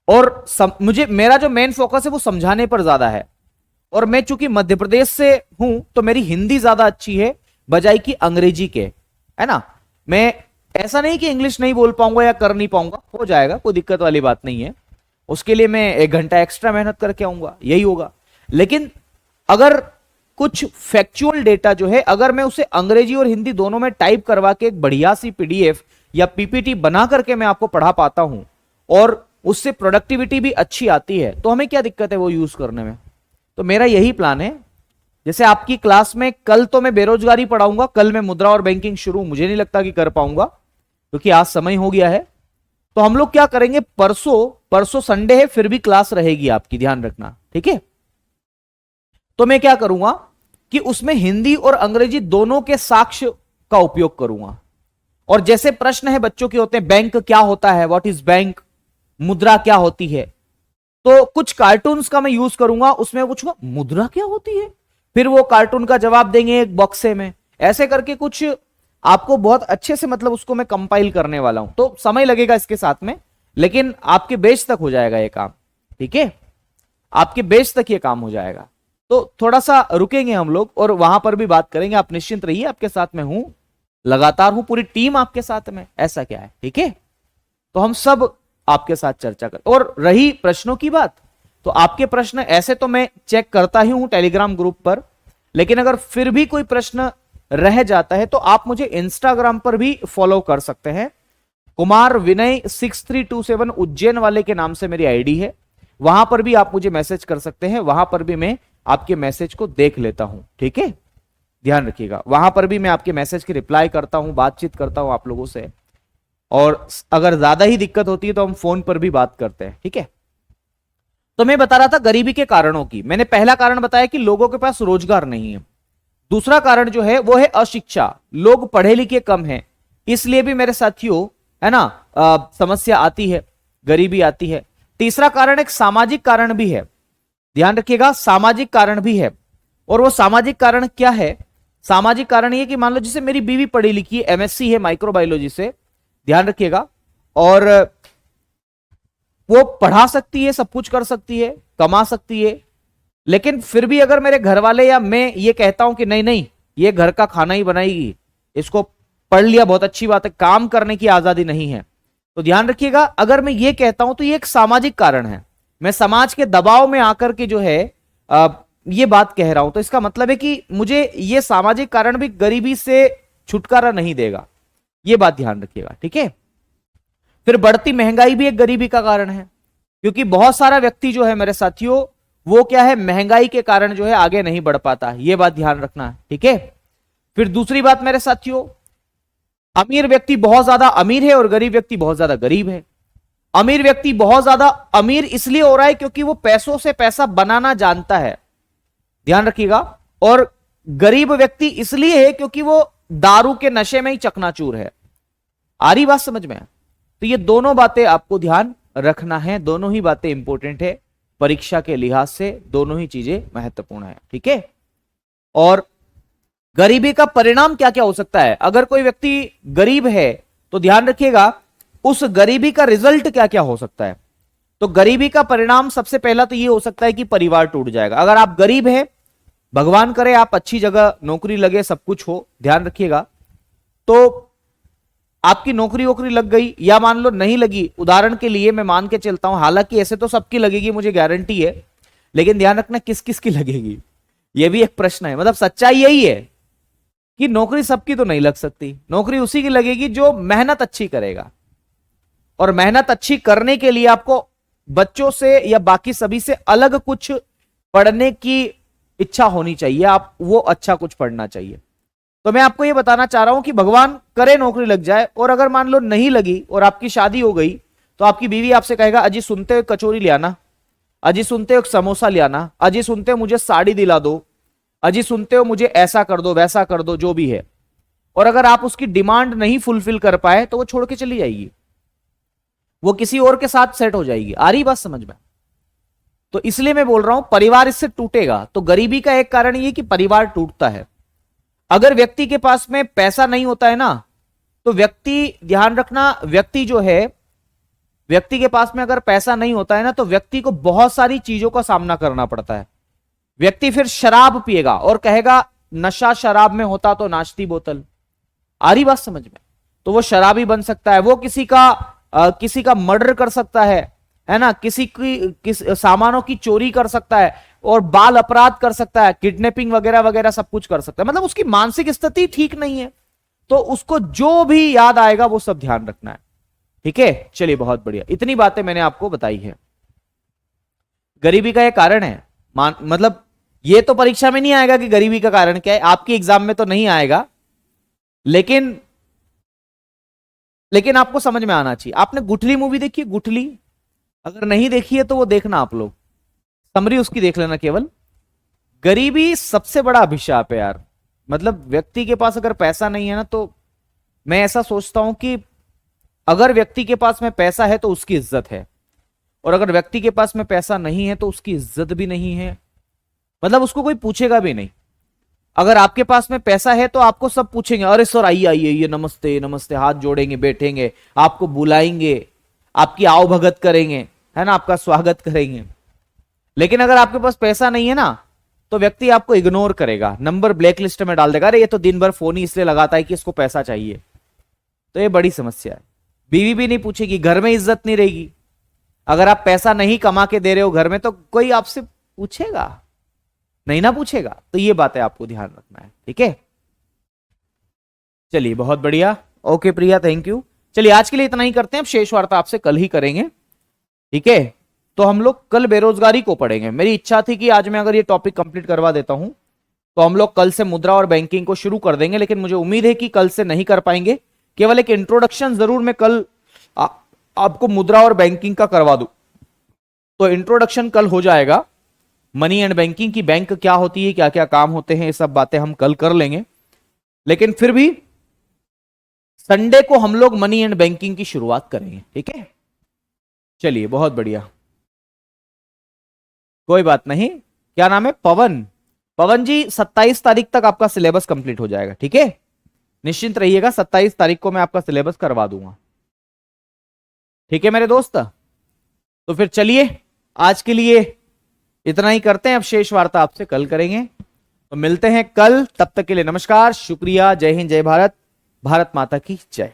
और मुझे, मेरा जो मेन फोकस है वो समझाने पर ज्यादा है। और मैं चूंकि मध्य प्रदेश से हूं तो मेरी हिंदी ज्यादा अच्छी है बजाय कि अंग्रेजी के, है ना। मैं ऐसा नहीं कि इंग्लिश नहीं बोल पाऊंगा या कर नहीं पाऊंगा, हो जाएगा, कोई दिक्कत वाली बात नहीं है। उसके लिए मैं 1 घंटा एक्स्ट्रा मेहनत करके आऊंगा, यही होगा। लेकिन अगर कुछ फैक्चुअल डेटा जो है, अगर मैं उसे अंग्रेजी और हिंदी दोनों में टाइप करवा के एक बढ़िया सी पीडीएफ या पीपीटी बना करके मैं आपको पढ़ा पाता हूं और उससे प्रोडक्टिविटी भी अच्छी आती है, तो हमें क्या दिक्कत है वो यूज करने में। तो मेरा यही प्लान है। जैसे आपकी क्लास में कल तो मैं बेरोजगारी पढ़ाऊंगा, कल मैं मुद्रा और बैंकिंग शुरू मुझे नहीं लगता कि कर पाऊंगा क्योंकि आज समय हो गया है। तो हम लोग क्या करेंगे, परसों संडे है, फिर भी क्लास रहेगी आपकी, ध्यान रखना, ठीक है। तो मैं क्या करूंगा कि उसमें हिंदी और अंग्रेजी दोनों के साक्ष्य का उपयोग करूंगा। और जैसे प्रश्न है बच्चों के होते हैं, बैंक क्या होता है, व्हाट इज बैंक, मुद्रा क्या होती है, तो कुछ कार्टून्स का मैं यूज करूंगा। उसमें पूछूंगा मुद्रा क्या होती है, फिर वो कार्टून का जवाब देंगे एक बॉक्से में, ऐसे करके कुछ आपको बहुत अच्छे से, मतलब उसको मैं कंपाइल करने वाला हूं। तो समय लगेगा इसके साथ में, लेकिन आपके बेच तक हो जाएगा ये काम, ठीक है, आपके बेच तक ये काम हो जाएगा। तो थोड़ा सा रुकेंगे हम लोग और वहां पर भी बात करेंगे। आप निश्चिंत रहिए, आपके साथ में हूं, लगातार हूं, पूरी टीम आपके साथ में, ऐसा क्या है, ठीक है। तो हम सब आपके साथ चर्चा कर। और रही प्रश्नों की बात, तो आपके प्रश्न ऐसे तो मैं चेक करता ही हूं टेलीग्राम ग्रुप पर, लेकिन अगर फिर भी कोई प्रश्न रह जाता है तो आप मुझे इंस्टाग्राम पर भी फॉलो कर सकते हैं। कुमार विनय 6327 उज्जैन वाले के नाम से मेरी आईडी है, वहां पर भी आप मुझे मैसेज कर सकते हैं, वहां पर भी मैं आपके मैसेज को देख लेता हूं, ठीक है। ध्यान रखिएगा, वहां पर भी मैं आपके मैसेज की रिप्लाई करता हूं, बातचीत करता हूं आप लोगों से, और अगर ज्यादा ही दिक्कत होती है तो हम फोन पर भी बात करते हैं, ठीक है। तो मैं बता रहा था गरीबी के कारणों की। मैंने पहला कारण बताया कि लोगों के पास रोजगार नहीं है। दूसरा कारण जो है वो है अशिक्षा, लोग पढ़े लिखे कम हैं, इसलिए भी मेरे साथियों, है ना, समस्या आती है, गरीबी आती है। तीसरा कारण एक सामाजिक कारण भी है, ध्यान रखिएगा, सामाजिक कारण भी है। और वो सामाजिक कारण क्या है? सामाजिक कारण ये कि मान लो जैसे मेरी बीवी पढ़ी लिखी है, एमएससी है माइक्रोबायोलॉजी से, ध्यान रखिएगा, और वो पढ़ा सकती है, सब कुछ कर सकती है, कमा सकती है, लेकिन फिर भी अगर मेरे घर वाले या मैं ये कहता हूं कि नहीं नहीं, ये घर का खाना ही बनाएगी, इसको पढ़ लिया बहुत अच्छी बात है, काम करने की आजादी नहीं है, तो ध्यान रखिएगा, अगर मैं ये कहता हूं तो ये एक सामाजिक कारण है। मैं समाज के दबाव में आकर के जो है ये बात कह रहा हूं, तो इसका मतलब है कि मुझे ये सामाजिक कारण भी गरीबी से छुटकारा नहीं देगा, ये बात ध्यान रखिएगा, ठीक है। फिर बढ़ती महंगाई भी एक गरीबी का कारण है, क्योंकि बहुत सारा व्यक्ति जो है मेरे साथियों, वो क्या है, महंगाई के कारण जो है आगे नहीं बढ़ पाता, ये बात ध्यान रखना है, ठीक है। फिर दूसरी बात मेरे साथियों, अमीर व्यक्ति बहुत ज्यादा अमीर है और गरीब व्यक्ति बहुत ज्यादा गरीब है। अमीर व्यक्ति बहुत ज्यादा अमीर इसलिए हो रहा है क्योंकि वो पैसों से पैसा बनाना जानता है, ध्यान रखिएगा, और गरीब व्यक्ति इसलिए है क्योंकि वो दारू के नशे में ही चकनाचूर है। आ रही बात समझ में? तो ये दोनों बातें आपको ध्यान रखना है, दोनों ही बातें इंपॉर्टेंट है, परीक्षा के लिहाज से दोनों ही चीजें महत्वपूर्ण है, ठीक है। और गरीबी का परिणाम क्या क्या हो सकता है? अगर कोई व्यक्ति गरीब है तो ध्यान रखिएगा उस गरीबी का रिजल्ट क्या क्या हो सकता है। तो गरीबी का परिणाम सबसे पहला तो ये हो सकता है कि परिवार टूट जाएगा। अगर आप गरीब हैं, भगवान करे आप अच्छी जगह नौकरी लगे, सब कुछ हो, ध्यान रखिएगा, तो आपकी नौकरी वोकरी लग गई या मान लो नहीं लगी, उदाहरण के लिए मैं मान के चलता हूं, हालांकि ऐसे तो सबकी लगेगी मुझे गारंटी है, लेकिन ध्यान रखना किस किस की लगेगी, यह भी एक प्रश्न है। मतलब सच्चाई यही है कि नौकरी सबकी तो नहीं लग सकती, नौकरी उसी की लगेगी जो मेहनत अच्छी करेगा, और मेहनत अच्छी करने के लिए आपको बच्चों से या बाकी सभी से अलग कुछ पढ़ने की इच्छा होनी चाहिए, आप वो अच्छा कुछ पढ़ना चाहिए। तो मैं आपको ये बताना चाह रहा हूं कि भगवान करे नौकरी लग जाए, और अगर मान लो नहीं लगी और आपकी शादी हो गई, तो आपकी बीवी आपसे कहेगा अजी सुनते हो कचौरी ले आना, अजी सुनते हो समोसा ले आना, अजी सुनते हो मुझे साड़ी दिला दो, अजी सुनते हो मुझे ऐसा कर दो वैसा कर दो, जो भी है। और अगर आप उसकी डिमांड नहीं फुलफिल कर पाए तो वो छोड़ के चली जाएगी, वो किसी और के साथ सेट हो जाएगी। आ रही बात समझ में? तो इसलिए मैं बोल रहा हूं परिवार इससे टूटेगा। तो गरीबी का एक कारण ये कि परिवार टूटता है। अगर व्यक्ति के पास में पैसा नहीं होता है ना, तो व्यक्ति, ध्यान रखना, व्यक्ति जो है, व्यक्ति के पास में अगर पैसा नहीं होता है ना, तो व्यक्ति को बहुत सारी चीजों का सामना करना पड़ता है। व्यक्ति फिर शराब पिएगा और कहेगा नशा शराब में होता तो नाचती बोतल। आ रही बात समझ में? तो वो शराबी बन सकता है, वो किसी का मर्डर कर सकता है ना, किस सामानों की चोरी कर सकता है, और बाल अपराध कर सकता है, किडनैपिंग वगैरह वगैरह सब कुछ कर सकता है। मतलब उसकी मानसिक स्थिति ठीक नहीं है, तो उसको जो भी याद आएगा वो सब ध्यान रखना है, ठीक है। चलिए बहुत बढ़िया, इतनी बातें मैंने आपको बताई है। गरीबी का एक कारण है, मतलब ये तो परीक्षा में नहीं आएगा कि गरीबी का कारण क्या है, आपकी एग्जाम में तो नहीं आएगा, लेकिन आपको समझ में आना चाहिए। आपने गुठली मूवी देखी है? गुठली अगर नहीं देखी है तो वो देखना, आप लोग समरी उसकी देख लेना केवल। गरीबी सबसे बड़ा अभिशाप है यार। मतलब व्यक्ति के पास अगर पैसा नहीं है ना, तो मैं ऐसा सोचता हूं कि अगर व्यक्ति के पास में पैसा है तो उसकी इज्जत है, और अगर व्यक्ति के पास में पैसा नहीं है तो उसकी इज्जत भी नहीं है, मतलब उसको कोई पूछेगा भी नहीं। अगर आपके पास में पैसा है तो आपको सब पूछेंगे, अरे सर आइए आइए, ये नमस्ते नमस्ते, हाथ जोड़ेंगे, बैठेंगे, आपको बुलाएंगे, आपकी आओ भगत करेंगे, है ना, आपका स्वागत करेंगे। लेकिन अगर आपके पास पैसा नहीं है ना, तो व्यक्ति आपको इग्नोर करेगा, नंबर ब्लैक लिस्ट में डाल देगा, अरे ये तो दिन भर फोन ही इसलिए लगाता है कि इसको पैसा चाहिए। तो ये बड़ी समस्या है। बीवी भी नहीं पूछेगी, घर में इज्जत नहीं रहेगी। अगर आप पैसा नहीं कमा के दे रहे हो घर में तो कोई आपसे पूछेगा नहीं, ना पूछेगा। तो ये बातें आपको ध्यान रखना है, ठीक है। चलिए बहुत बढ़िया, ओके प्रिया, थैंक यू। चलिए आज के लिए इतना ही करते हैं, अब शेष वार्ता आपसे कल ही करेंगे, ठीक है। तो हम लोग कल बेरोजगारी को पढ़ेंगे। मेरी इच्छा थी कि आज मैं अगर ये टॉपिक कंप्लीट करवा देता हूं तो हम लोग कल से मुद्रा और बैंकिंग को शुरू कर देंगे, लेकिन मुझे उम्मीद है कि कल से नहीं कर पाएंगे। केवल एक इंट्रोडक्शन जरूर मैं कल आपको मुद्रा और बैंकिंग का करवा दूं, तो इंट्रोडक्शन कल हो जाएगा। मनी एंड बैंकिंग की, बैंक क्या होती है, क्या क्या काम होते हैं, ये सब बातें हम कल कर लेंगे। लेकिन फिर भी संडे को हम लोग मनी एंड बैंकिंग की शुरुआत करेंगे, ठीक है। चलिए बहुत बढ़िया, कोई बात नहीं। क्या नाम है? पवन। पवन जी 27 तारीख तक आपका सिलेबस कंप्लीट हो जाएगा, ठीक है। निश्चिंत रहिएगा, 27 तारीख को मैं आपका सिलेबस करवा दूंगा, ठीक है मेरे दोस्त। तो फिर चलिए आज के लिए इतना ही करते हैं, अब शेष वार्ता आपसे कल करेंगे। तो मिलते हैं कल, तब तक के लिए नमस्कार, शुक्रिया, जय हिंद, जय भारत, भारत माता की जय।